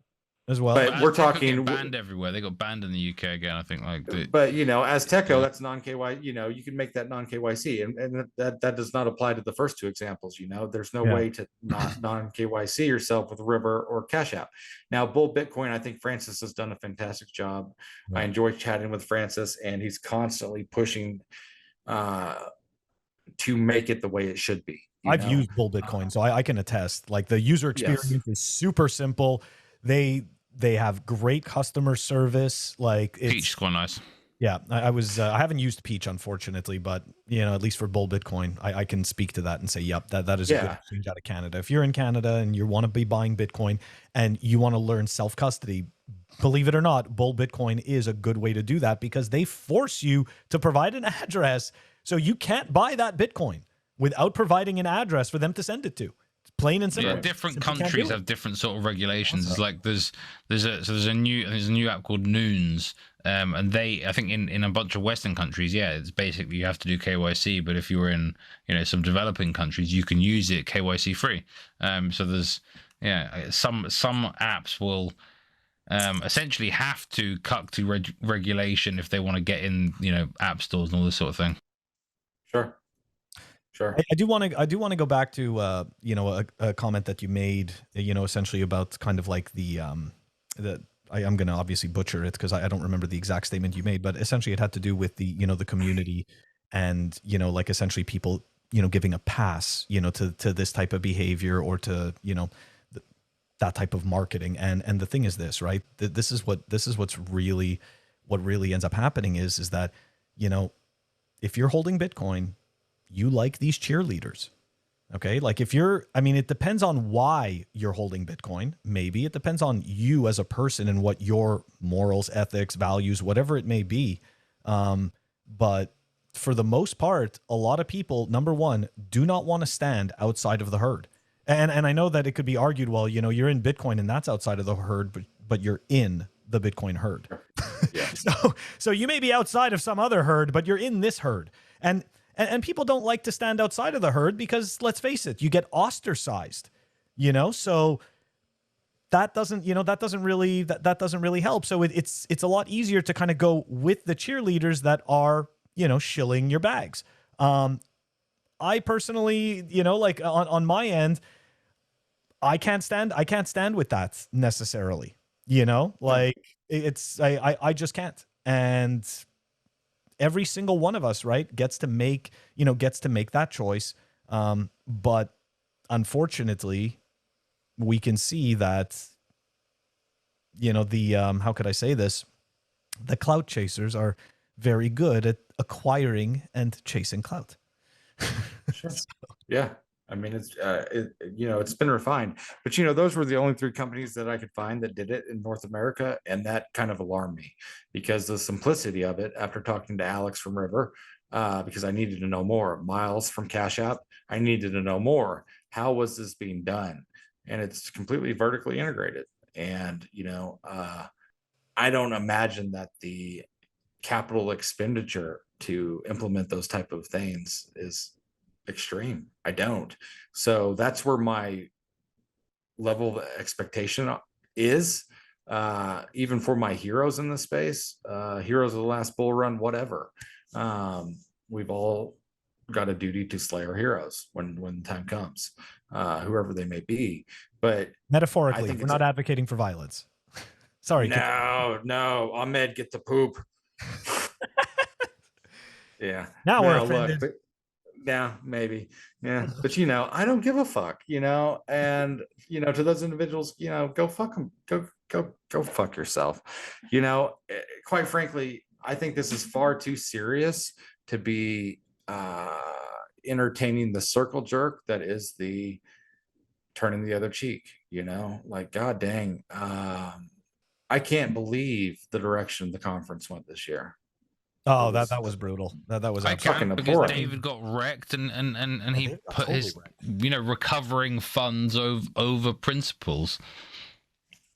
as well. But we're Azteco talking get banned everywhere. They got banned in the UK again, I think. But Azteco, that's non-KYC. You can make that non-KYC, and that does not apply to the first 2 examples. There's no way to not non-KYC yourself with River or Cash App. Now, Bull Bitcoin, I think Francis has done a fantastic job. I enjoy chatting with Francis, and he's constantly pushing to make it the way it should be. I've used Bull Bitcoin, so I can attest. Like, the user experience is super simple. They have great customer service. Like, Peach is quite nice. Yeah, I haven't used Peach, unfortunately, but at least for Bull Bitcoin, I can speak to that and say, yep, that is a good exchange out of Canada. If you're in Canada and you want to be buying Bitcoin and you want to learn self-custody, believe it or not, Bull Bitcoin is a good way to do that, because they force you to provide an address, so you can't buy that Bitcoin without providing an address for them to send it to. It's plain and simple. Yeah, different countries have different sort of regulations. It's like there's a new app called Noons, and I think in a bunch of Western countries, it's basically you have to do KYC, but if you're in some developing countries, you can use it KYC free. So there's some apps will essentially have to cut to regulation if they want to get in app stores and all this sort of thing. Sure. I do want to go back to a comment that you made, essentially about kind of like I'm going to obviously butcher it because I don't remember the exact statement you made, but essentially it had to do with the the community and like essentially people giving a pass to this type of behavior or to that type of marketing. And the thing is this, right? This is what really ends up happening is that if you're holding Bitcoin, you like these cheerleaders, okay? Like it depends on why you're holding Bitcoin. Maybe it depends on you as a person and what your morals, ethics, values, whatever it may be. But for the most part, a lot of people, number one, do not want to stand outside of the herd. And I know that it could be argued, well, you're in Bitcoin and that's outside of the herd, but you're in the Bitcoin herd. Yeah. So you may be outside of some other herd, but you're in this herd. And people don't like to stand outside of the herd because, let's face it, you get ostracized, so that doesn't really help. So it's a lot easier to kind of go with the cheerleaders that are, shilling your bags. I personally, like on my end, I can't stand with that necessarily, like I just can't. And every single one of us, right, gets to make that choice. But unfortunately, we can see that, how could I say this? The clout chasers are very good at acquiring and chasing clout. Sure. Yeah. I mean, it's been refined, but those were the only 3 companies that I could find that did it in North America. And that kind of alarmed me because the simplicity of it, after talking to Alex from River, because I needed to know more. Miles from Cash App, I needed to know more. How was this being done? And it's completely vertically integrated. And, I don't imagine that the capital expenditure to implement those type of things is extreme. I don't. So that's where my level of expectation is, even for my heroes in the space, heroes of the last bull run, whatever. We've all got a duty to slay our heroes when the time comes, whoever they may be. But Metaphorically, we're not advocating for violence. Sorry. No, Ahmed, get the poop. Yeah. Now we're No, offended. look, yeah, maybe. Yeah. But I don't give a fuck, and to those individuals, go fuck them. Go fuck yourself. Quite frankly, I think this is far too serious to be entertaining the circle jerk that is the turning the other cheek, like god dang. I can't believe the direction the conference went this year. Oh, that was brutal. That was I absolutely can't because abhorrent. David got wrecked and he David got put totally his wrecked. recovering funds over principles.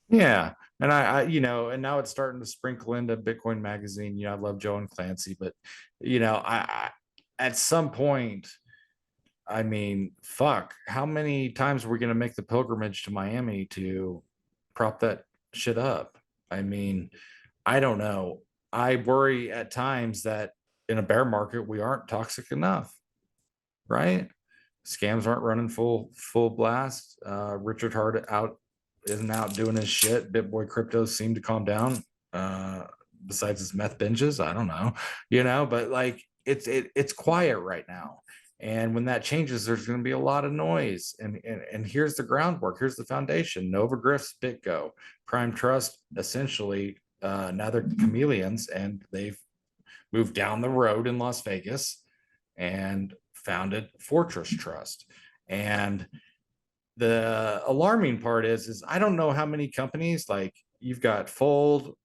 Yeah. And and now it's starting to sprinkle into Bitcoin Magazine. I love Joe and Clancy, but I at some point, I mean, fuck, how many times are we going to make the pilgrimage to Miami to prop that shit up? I mean, I don't know. I worry at times that in a bear market, we aren't toxic enough, right? Scams aren't running full blast. Richard Hart isn't out doing his shit. BitBoy cryptos seem to calm down. Besides his meth binges, I don't know, but like it's quiet right now. And when that changes, there's going to be a lot of noise. And here's the groundwork. Here's the foundation. Nova Griff's Bitgo, PrimeTrust, essentially, now they're chameleons, and they've moved down the road in Las Vegas and founded Fortress Trust. And the alarming part is I don't know how many companies, like you've got Fold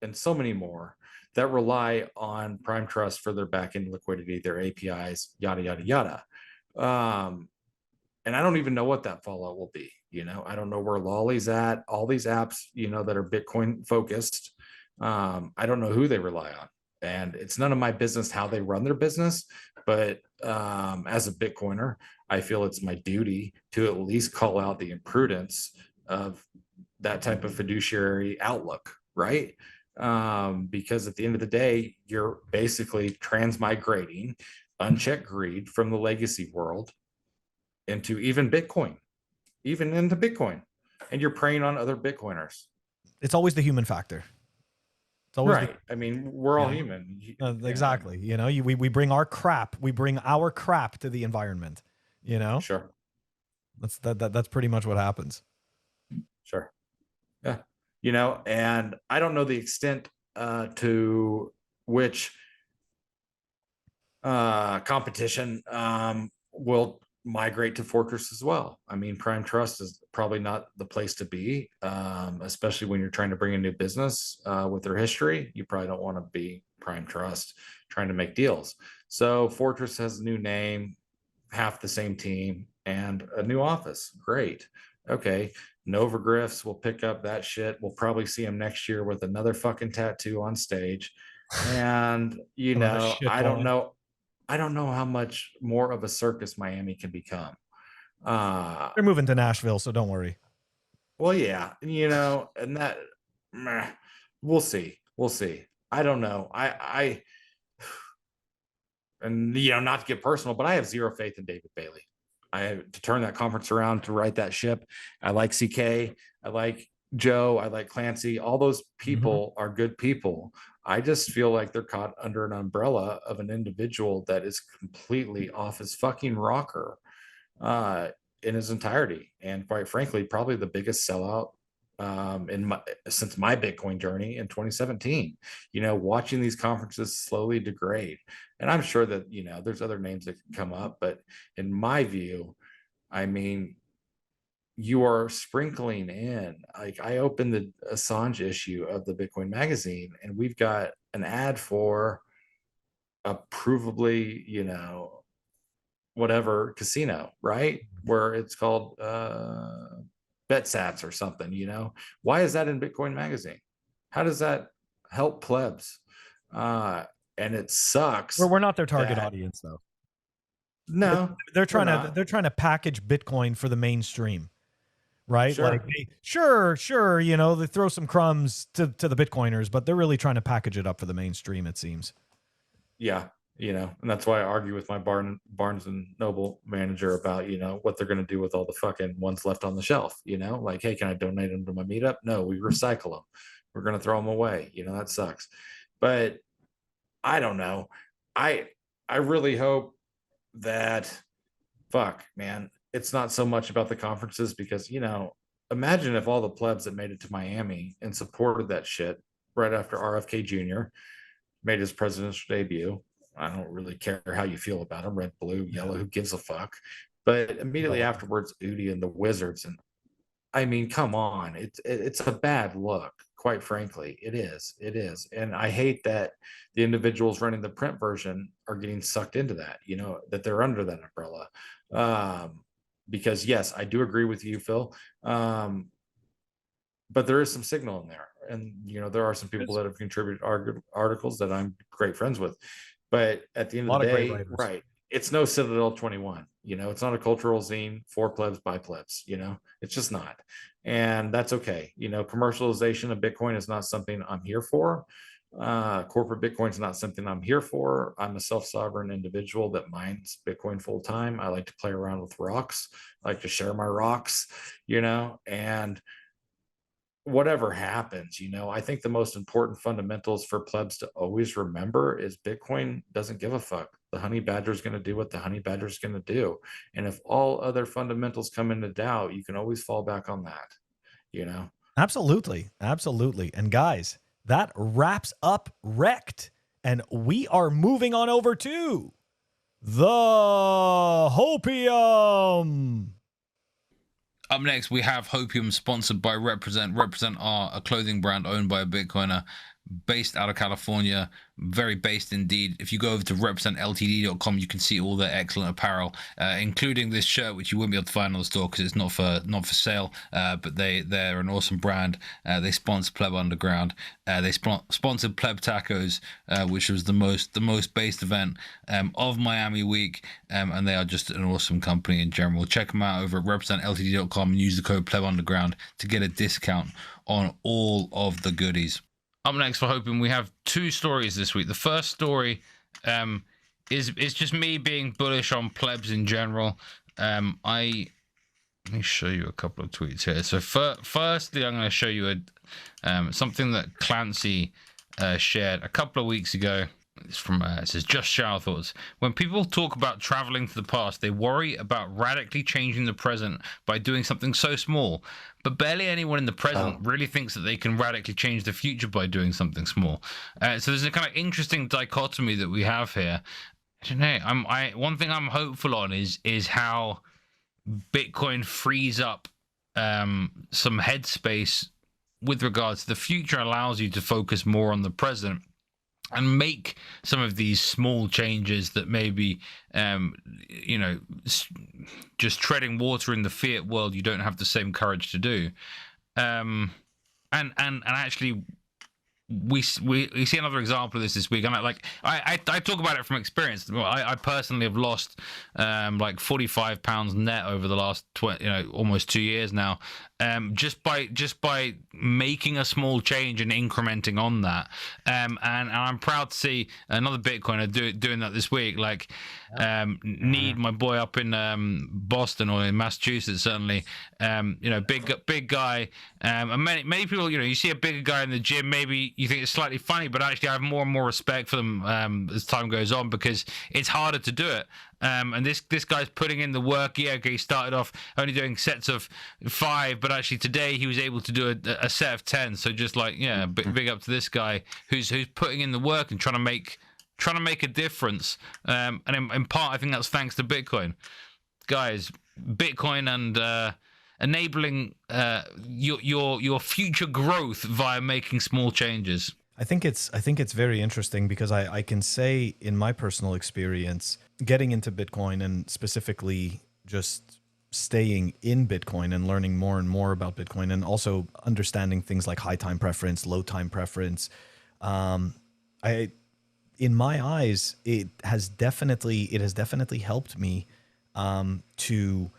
and so many more, that rely on PrimeTrust for their back-end liquidity, their APIs, yada, yada, yada. And I don't even know what that fallout will be. I don't know where Lolly's at, all these apps, that are Bitcoin focused. I don't know who they rely on. And it's none of my business how they run their business. But as a Bitcoiner, I feel it's my duty to at least call out the imprudence of that type of fiduciary outlook, right? Because at the end of the day, you're basically transmigrating unchecked greed from the legacy world into even into Bitcoin, and you're preying on other Bitcoiners. It's always the human factor. It's always right. I mean, we're all human. Exactly. We bring our crap. We bring our crap to the environment. Sure. That's pretty much what happens. Sure. Yeah. And I don't know the extent to which competition will migrate to Fortress as well. I mean, PrimeTrust is probably not the place to be, especially when you're trying to bring a new business with their history. You probably don't want to be PrimeTrust trying to make deals. So Fortress has a new name, half the same team, and a new office. Great. Okay. Nova Griffs will pick up that shit. We'll probably see him next year with another fucking tattoo on stage. And, I don't know. I don't know how much more of a circus Miami can become. They're moving to Nashville, so don't worry. Well, yeah, and that we'll see. I don't know. And not to get personal, but I have zero faith in David Bailey. To turn that conference around, to right that ship. I like CK. I like Joe. I like Clancy. All those people are good people. I just feel like they're caught under an umbrella of an individual that is completely off his fucking rocker in his entirety. And quite frankly, probably the biggest sellout since my Bitcoin journey in 2017, watching these conferences slowly degrade. And I'm sure that, there's other names that can come up, but in my view, I mean, you are sprinkling in, like I opened the Assange issue of the Bitcoin magazine, and we've got an ad for a provably, whatever casino, right? Where it's called BetSats or something, Why is that in Bitcoin magazine? How does that help plebs? And it sucks. We're not their target that- audience, though. No, They're trying we're not. they're trying to package Bitcoin for the mainstream, right? Sure. Like, sure, you know, they throw some crumbs to the Bitcoiners, but they're really trying to package it up for the mainstream, it seems. Yeah, you know, and that's why I argue with my Barnes and Noble manager about, you know, what they're going to do with all the fucking ones left on the shelf. You know, like, hey, can I donate them to my meetup? No, we recycle them. We're going to throw them away. You know, that sucks. But I don't know. I really hope that, fuck, man, it's not so much about the conferences, because, you know, imagine if all the plebs that made it to Miami and supported that shit right after RFK Jr. made his presidential debut. I don't really care how you feel about him, red, blue, yellow, who gives a fuck. But immediately afterwards, Udi and the Wizards, and I mean, come on, it's a bad look, quite frankly. It is, and I hate that the individuals running the print version are getting sucked into that. You know, that they're under that umbrella. Because yes, I do agree with you, Phil. But there is some signal in there, and you know, there are some people that have contributed articles that I'm great friends with. But at the end of the day, right, it's no Citadel 21. You know, it's not a cultural zine for plebs by plebs. You know, it's just not, and that's okay. You know, commercialization of Bitcoin is not something I'm here for. Corporate Bitcoin is not something I'm here for. I'm a self-sovereign individual that mines Bitcoin full time. I like to play around with rocks. I like to share my rocks. You know, and whatever happens, you know, I think the most important fundamentals for plebs to always remember is Bitcoin doesn't give a fuck. The honey badger is going to do what the honey badger is going to do. And if all other fundamentals come into doubt, you can always fall back on that, you know? Absolutely. Absolutely. And guys, that wraps up REKT. And we are moving on over to the Hopium. Up next, we have Hopium, sponsored by Represent. Represent are a clothing brand owned by a Bitcoiner based out of California, very based indeed. If you go over to representltd.com, you can see all their excellent apparel, including this shirt, which you wouldn't be able to find on the store because it's not for sale. But they're an awesome brand. They sponsor Pleb Underground. They sponsored Pleb Tacos, which was the most based event of Miami Week, and they are just an awesome company in general. Check them out over at representltd.com and use the code Pleb Underground to get a discount on all of the goodies. Up next for Hopium, we have two stories this week. The first story is just me being bullish on plebs in general. Let me show you a couple of tweets here. So firstly, I'm going to show you something that Clancy shared a couple of weeks ago. It's from it says, just ShoutOuts. When people talk about traveling to the past, they worry about radically changing the present by doing something so small. But barely anyone in the present really thinks that they can radically change the future by doing something small. So there's a kind of interesting dichotomy that we have here. I don't know. One thing I'm hopeful on is how Bitcoin frees up some headspace with regards to the future, allows you to focus more on the present and make some of these small changes that maybe, you know, just treading water in the fiat world, you don't have the same courage to do. And actually, we see another example of this week, and I talk about it from experience. I personally have lost like 45 pounds net over the last almost 2 years now, just by making a small change and incrementing on that. And I'm proud to see another Bitcoiner doing that this week. Like Need, my boy up in Boston or in Massachusetts, certainly. Big guy. And many people, you see a bigger guy in the gym, maybe you think it's slightly funny, but actually I have more and more respect for them as time goes on, because it's harder to do it. And this guy's putting in the work. Yeah, okay, he started off only doing sets of 5, but actually today he was able to do a set of 10. So just big up to this guy who's putting in the work and trying to make a difference. And in part, I think that's thanks to Bitcoin, guys. Bitcoin and enabling your future growth via making small changes. I think it's very interesting because I can say in my personal experience, getting into Bitcoin and specifically just staying in Bitcoin and learning more and more about Bitcoin, and also understanding things like high time preference, low time preference, in my eyes, it has definitely helped me to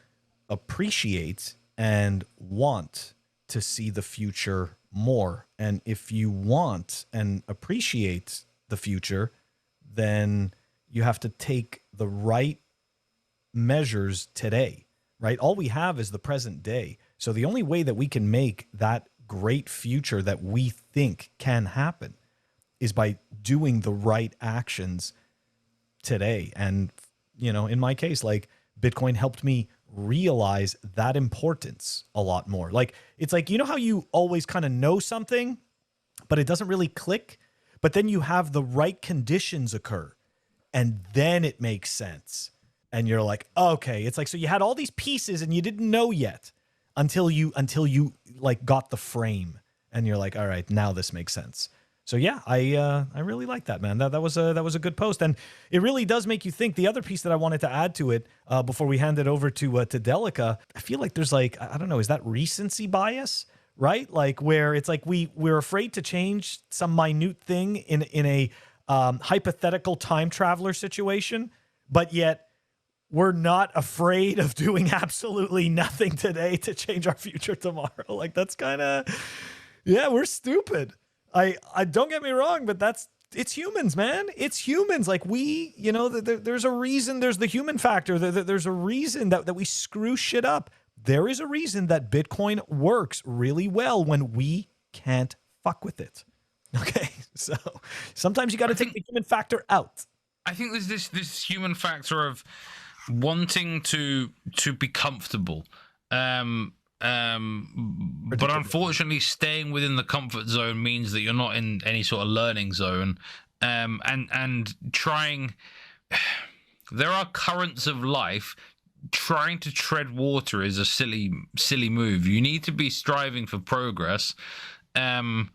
appreciate and want to see the future more. And if you want and appreciate the future, then you have to take the right measures today, right? All we have is the present day. So the only way that we can make that great future that we think can happen is by doing the right actions today. And, you know, in my case, like, Bitcoin helped me realize that importance a lot more. Like, it's like, you know how you always kind of know something, but it doesn't really click, but then you have the right conditions occur and then it makes sense. And you're like, okay, it's like, so you had all these pieces and you didn't know yet until you like got the frame, and you're like, all right, now this makes sense. So yeah, I really like that, man. That was a good post, and it really does make you think. The other piece that I wanted to add to it before we hand it over to Delica, I feel like there's like, I don't know, is that recency bias, right? Like, where it's like we're afraid to change some minute thing in a hypothetical time traveler situation, but yet we're not afraid of doing absolutely nothing today to change our future tomorrow. Like, that's kind of, yeah, we're stupid. I don't get me wrong, but it's humans, man. It's humans. Like, we, you know, there's a reason. There's the human factor. There's a reason that we screw shit up. There is a reason that Bitcoin works really well when we can't fuck with it. Okay, so sometimes you got to take the human factor out. I think there's this human factor of wanting to be comfortable. But unfortunately, staying within the comfort zone means that you're not in any sort of learning zone. And trying, there are currents of life. Trying to tread water is a silly move. You need to be striving for progress. And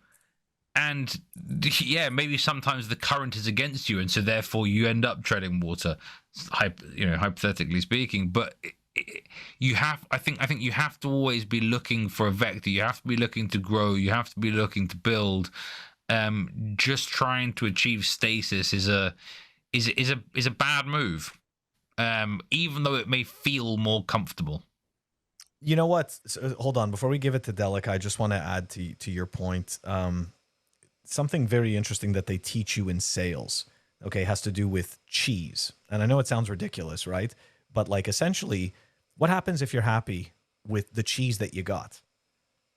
yeah, maybe sometimes the current is against you, and so therefore you end up treading water, hypothetically speaking. But I think you have to always be looking for a vector. You have to be looking to grow. You have to be looking to build. Just trying to achieve stasis is a bad move, even though it may feel more comfortable. You know what? So, hold on, before we give it to Delica, I just want to add to your point. Something very interesting that they teach you in sales, okay, has to do with cheese. And I know it sounds ridiculous, right? But like, essentially, what happens if you're happy with the cheese that you got?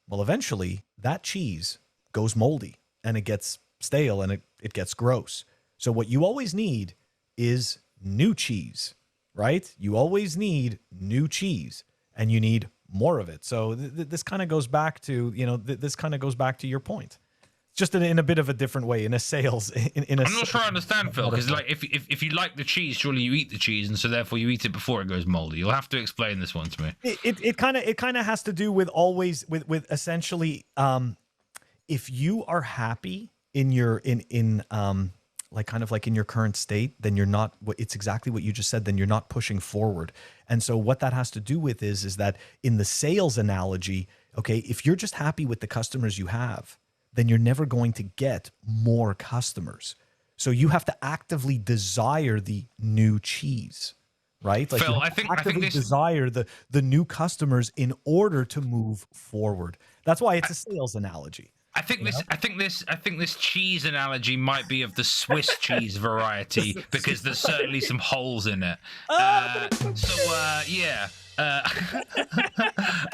Well, eventually that cheese goes moldy and it gets stale and it gets gross. So what you always need is new cheese, right? You always need new cheese, and you need more of it. So this kind of goes back to, you know, this kind of goes back to your point. Just in a bit of a different way, in a sales. I'm not sure I understand, Phil, because like if you like the cheese, surely you eat the cheese, and so therefore you eat it before it goes moldy. You'll have to explain this one to me. It kind of has to do with always with essentially, if you are happy in your like kind of like in your current state, then you're not. It's exactly what you just said. Then you're not pushing forward. And so what that has to do with is that in the sales analogy, okay, if you're just happy with the customers you have, then you're never going to get more customers. So you have to actively desire the new cheese, right? Like, Phil, you I think this desire the new customers in order to move forward. That's why it's a sales analogy. I think this cheese analogy might be of the Swiss cheese variety, because there's certainly some holes in it. Yeah.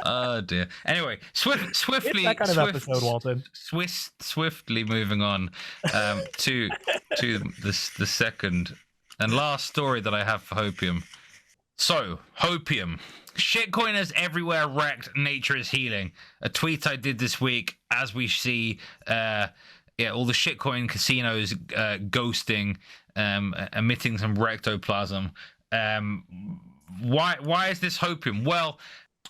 Oh dear. Anyway, swiftly that kind of episode, Walton. Swiftly moving on to the second and last story that I have for Hopium. So, Hopium. Shitcoiners everywhere wrecked. Nature is healing. A tweet I did this week, as we see, all the shitcoin casinos ghosting, emitting some rectoplasm. Why is this Hopium? Well,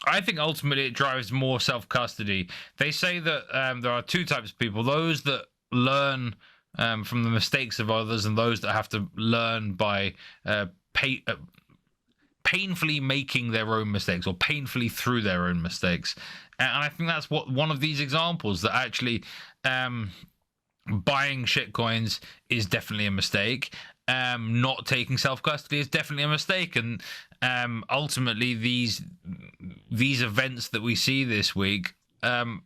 I think ultimately it drives more self-custody. They say that there are two types of people: those that learn from the mistakes of others, and those that have to learn by painfully making their own mistakes or painfully through their own mistakes. And I think that's what one of these examples, that actually buying shitcoins is definitely a mistake. Not taking self-custody is definitely a mistake. And ultimately these events that we see this week are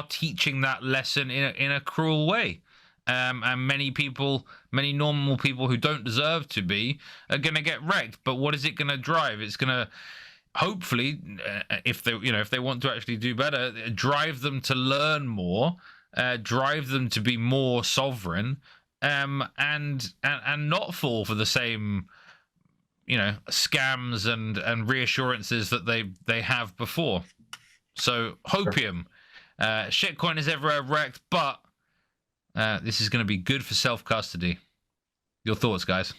teaching that lesson in a cruel way. And many normal people who don't deserve to be are going to get wrecked. But what is it going to drive? It's going to hopefully, if they want to actually do better, drive them to learn more, drive them to be more sovereign, and not fall for the same scams and reassurances that they have before. So Hopium, shitcoin is everywhere, wrecked, but this is going to be good for self-custody. Your thoughts, guys?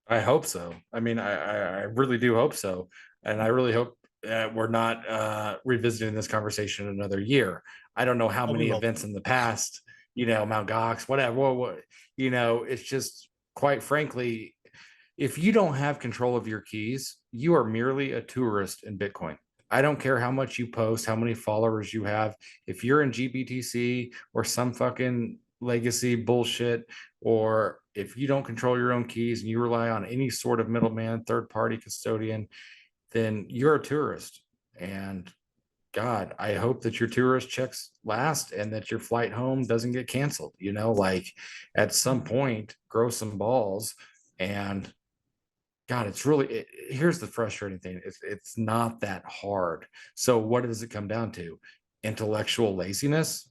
I hope so. I mean, I really do hope so. And I really hope we're not revisiting this conversation another year. I don't know how many events in the past, Mt. Gox, whatever, it's just, quite frankly, if you don't have control of your keys, you are merely a tourist in Bitcoin. I don't care how much you post, how many followers you have. If you're in GBTC or some fucking legacy bullshit, or if you don't control your own keys and you rely on any sort of middleman, third-party custodian, then you're a tourist. And God, I hope that your tourist checks last and that your flight home doesn't get canceled. At some point, grow some balls. And God, it's really, here's the frustrating thing. It's not that hard. So what does it come down to? Intellectual laziness?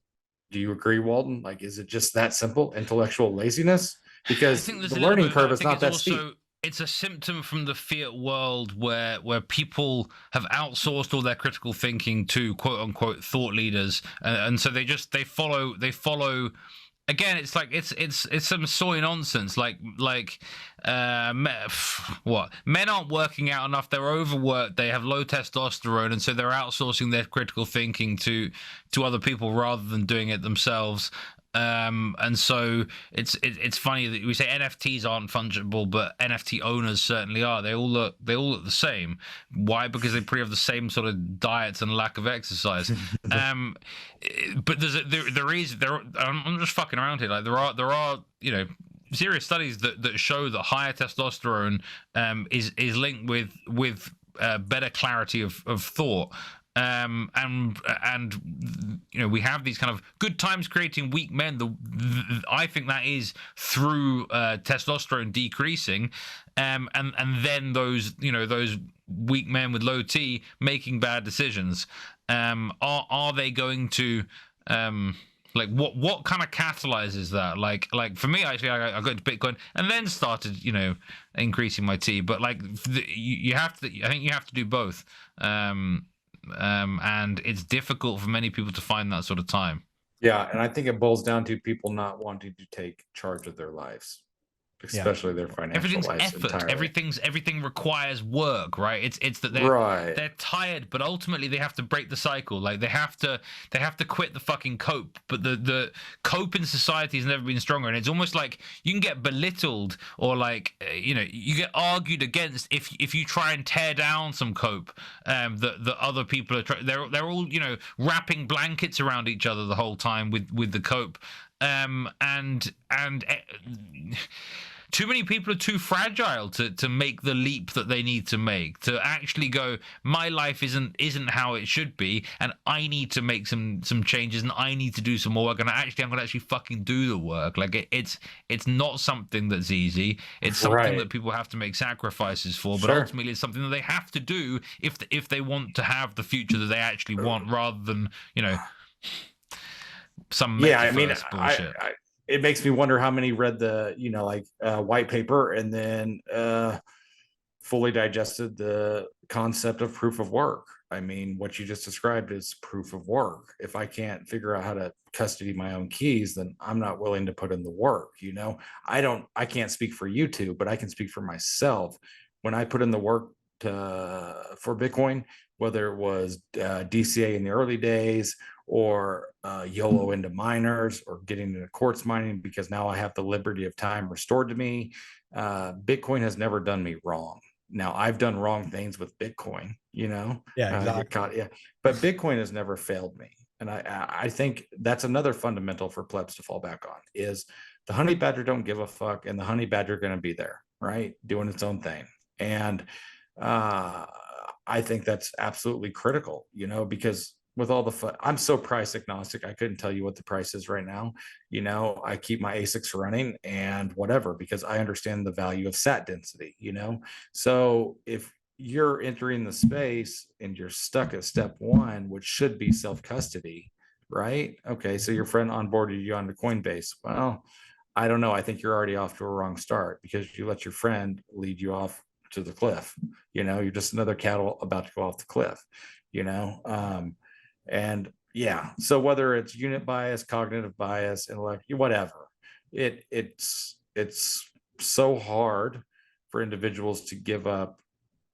Do you agree, Walden? Is it just that simple? Intellectual laziness? Because the learning curve is not that steep. It's a symptom from the fiat world where people have outsourced all their critical thinking to quote unquote thought leaders, and so they follow. Again, it's like it's some soy nonsense. What? Men aren't working out enough. They're overworked. They have low testosterone, and so they're outsourcing their critical thinking to other people rather than doing it themselves. And so it's funny that we say NFTs aren't fungible, but NFT owners certainly are. They all look the same. Why? Because they probably have the same sort of diets and lack of exercise. But I'm just fucking around here. There are serious studies that show that higher testosterone is linked with better clarity of thought. We have these kind of good times creating weak men. I think that is through testosterone decreasing, and then those weak men with low T making bad decisions. Are they going to what kind of catalyzes that? Like for me, actually, I got into Bitcoin and then started increasing my T. But you have to. I think you have to do both. And it's difficult for many people to find that sort of time. Yeah, and I think it boils down to people not wanting to take charge of their lives, especially their financial lives. Everything requires work, right? It's that they're tired, but ultimately they have to break the cycle. They have to quit the fucking cope. But the cope in society has never been stronger, and it's almost like you can get belittled or you get argued against if you try and tear down some cope that other people are they're all wrapping blankets around each other the whole time with the cope, and too many people are too fragile to make the leap that they need to make, to actually go, my life isn't how it should be, and I need to make some changes, and I need to do some more work, and I'm going to actually fucking do the work. It's not something that's easy. It's something that people have to make sacrifices for, but ultimately it's something that they have to do if they want to have the future that they actually want, rather than some bullshit. It makes me wonder how many read the white paper and then fully digested the concept of proof of work. I mean, what you just described is proof of work. If I can't figure out how to custody my own keys, then I'm not willing to put in the work. I can't speak for you two, but I can speak for myself. When I put in the work for Bitcoin, whether it was DCA in the early days, or YOLO into miners, or getting into quartz mining because now I have the liberty of time restored to me. Bitcoin has never done me wrong. Now, I've done wrong things with Bitcoin, you know, Yeah, exactly. get caught, yeah, but Bitcoin has never failed me. And I think that's another fundamental for plebs to fall back on is the honey badger don't give a fuck, and the honey badger going to be there, right, doing its own thing. And I think that's absolutely critical, you know, because with all the I'm so price agnostic, I couldn't tell you what the price is right now. You know, I keep my ASICs running and whatever because I understand the value of sat density, you know. So if you're entering the space and you're stuck at step one, which should be self-custody, right? Okay, so your friend onboarded you onto Coinbase. Well, I don't know. I think you're already off to a wrong start because you let your friend lead you off to the cliff. You know, you're just another cattle about to go off the cliff, you know. And yeah, so whether it's unit bias, cognitive bias, intellect, whatever, it's so hard for individuals to give up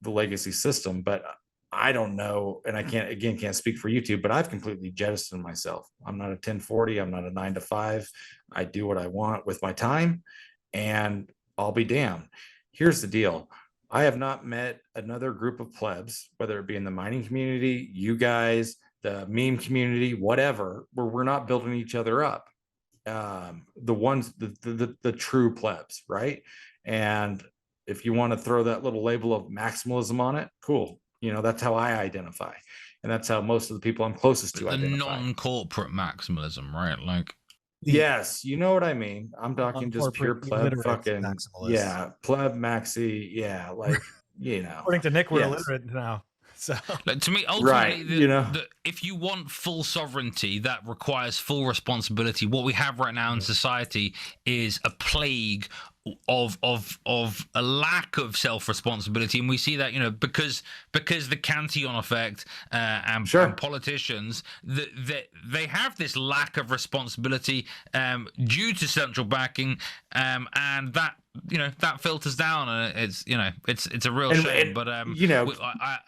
the legacy system. But I don't know, and I can't speak for YouTube, but I've completely jettisoned myself. I'm not a 1040, I'm not a 9 to 5. I do what I want with my time, and I'll be damned. Here's the deal. I have not met another group of plebs, whether it be in the mining community, you guys, the meme community, whatever, where we're not building each other up. The ones, the true plebs, right? And if you want to throw that little label of maximalism on it, cool. You know, that's how I identify. And that's how most of the people I'm closest to the identify. Non-corporate maximalism, right? Like, yes, you know what I mean. I'm talking just pure pleb fucking maximalist. Yeah, pleb maxi, yeah, like you know. According to Nick, we're illiterate now. So like, to me, ultimately, right, you know, if you want full sovereignty, that requires full responsibility. What we have right now in society is a plague of a lack of self-responsibility, and we see that, you know, because the Cantillon effect and politicians, they have this lack of responsibility due to central backing, and that, you know, that filters down, and it's, you know, it's a real shame. But you know,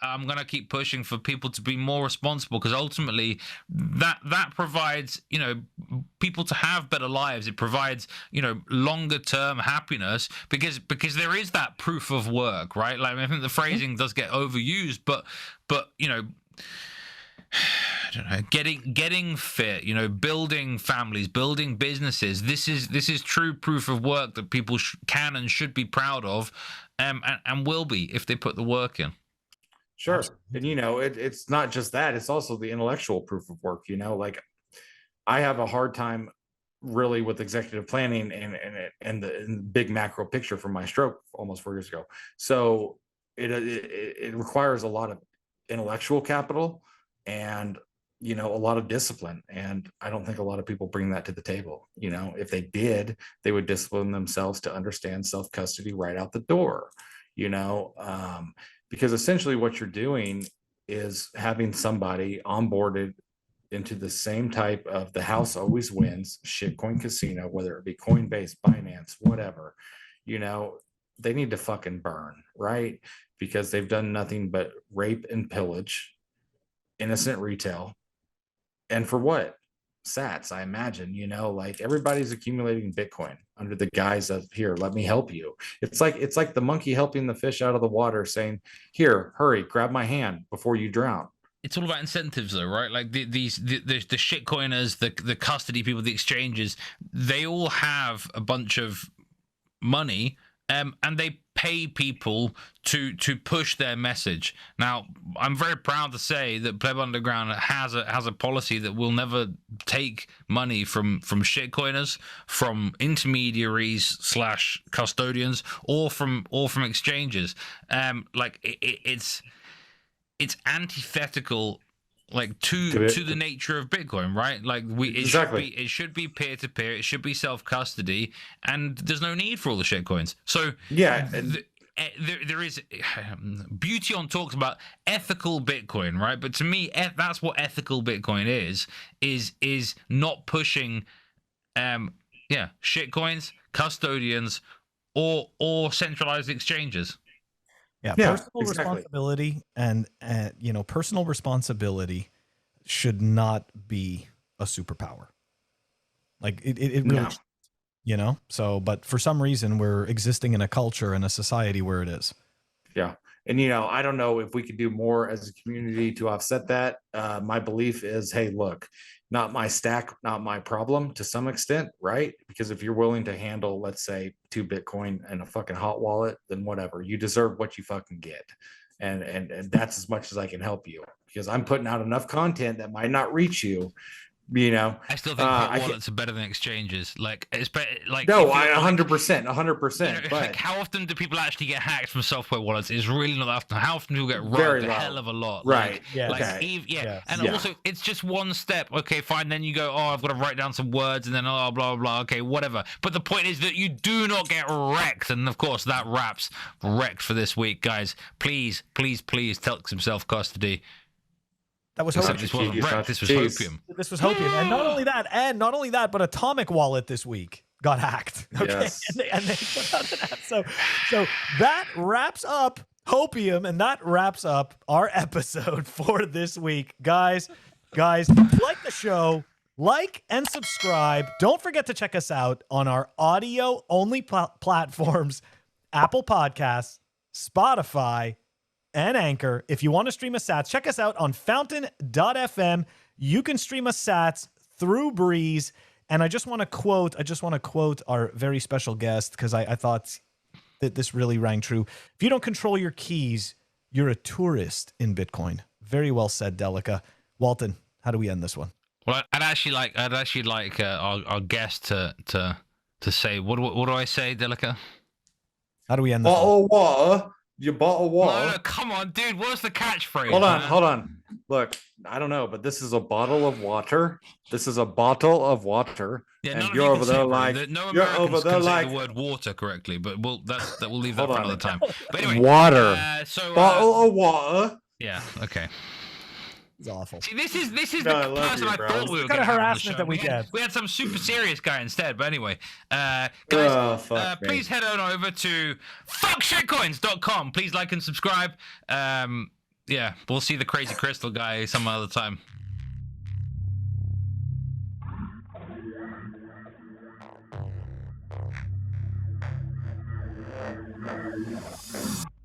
I'm gonna keep pushing for people to be more responsible, because ultimately that provides, you know, people to have better lives. It provides, you know, longer term happiness, because there is that proof of work, right? Like, I think the phrasing does get overused, but you know, I don't know, getting fit, you know, building families, building businesses. This is true proof of work that people can and should be proud of, and will be if they put the work in. Sure. Absolutely. And you know, it's not just that, it's also the intellectual proof of work. You know, like I have a hard time really with executive planning and the big macro picture from my stroke almost 4 years ago. So it requires a lot of intellectual capital and, you know, a lot of discipline. And I don't think a lot of people bring that to the table. You know, if they did, they would discipline themselves to understand self-custody right out the door, you know, because essentially what you're doing is having somebody onboarded into the same type of the house always wins shitcoin casino, whether it be Coinbase, Binance, whatever, you know, they need to fucking burn, right? Because they've done nothing but rape and pillage innocent retail. And for what? Sats, I imagine, you know, like everybody's accumulating Bitcoin under the guise of, here, let me help you. It's like the monkey helping the fish out of the water, saying, here, hurry, grab my hand before you drown. It's all about incentives, though, right? Like the shitcoiners, the custody people, the exchanges, they all have a bunch of money, and they pay people to push their message. Now, I'm very proud to say that PlebUnderground has a policy that will never take money from shitcoiners, from intermediaries / custodians, or from exchanges. Like it's antithetical, like to the nature of Bitcoin, right? Like it should be peer to peer, it should be self custody, and there's no need for all the shitcoins. So yeah, there is Bution talks about ethical Bitcoin, right? But to me, that's what ethical Bitcoin is not pushing shitcoins, custodians, or centralized exchanges. Yeah, personal responsibility and you know, personal responsibility should not be a superpower. Like it really, you know. So, but for some reason, we're existing in a culture and a society where it is. Yeah. And, you know, I don't know if we could do more as a community to offset that. My belief is, hey, look, not my stack, not my problem to some extent, right? Because if you're willing to handle, let's say, 2 Bitcoin and a fucking hot wallet, then whatever. You deserve what you fucking get. And that's as much as I can help you, because I'm putting out enough content that might not reach you. You know, I still think hot wallets are better than exchanges. Like, it's better. Like, no, I 100%, 100%. You know, But like, how often do people actually get hacked from software wallets? It's really not often. How often do people get Very robbed? A low. hell of a lot. Right. Like, Yeah. like Okay. yeah. Yes. And Yeah. also, it's just one step. Okay, fine. Then you go, oh, I've got to write down some words, and then blah blah blah. Okay, whatever. But the point is that you do not get wrecked, and of course that wraps REKT for this week, guys. Please, please, please, tell some self-custody. That was Except Hopium. this wasn't REKT. This was Jeez. Hopium. This was Hopium. And not only that, but Atomic Wallet this week got hacked. Okay. Yes. And they put out an app. So that wraps up Hopium, and that wraps up our episode for this week. Guys, like the show, like and subscribe. Don't forget to check us out on our audio only platforms, Apple Podcasts, Spotify, and Anchor. If you want to stream us sats, check us out on fountain.fm. You can stream us sats through Breeze. And I just want to quote our very special guest, because I thought that this really rang true. If you don't control your keys, you're a tourist in Bitcoin. Very well said, Delica. Walton, how do we end this one? Well, I'd actually like our guest to say, what do I say, Delica? How do we end this bottle of water. Your bottle of water. No, come on, dude. What's the catchphrase? Hold on. Look, I don't know, but this is a bottle of water. This is a bottle of water. Yeah, and none of you're you over can there say, like no you're Americans over there can say like the word water correctly, but we'll leave that Hold for on. another time. But anyway, water. So Bottle of water. yeah, okay. It's awful. See, this is No, I the love person you, I bro. thought we were It's the kind going of to have on the harassment show. that we get. We had some super serious guy instead. But anyway, guys, Oh, fuck me. please head on over to fuckshitcoins.com. Please like and subscribe. Yeah, we'll see the crazy crystal guy some other time.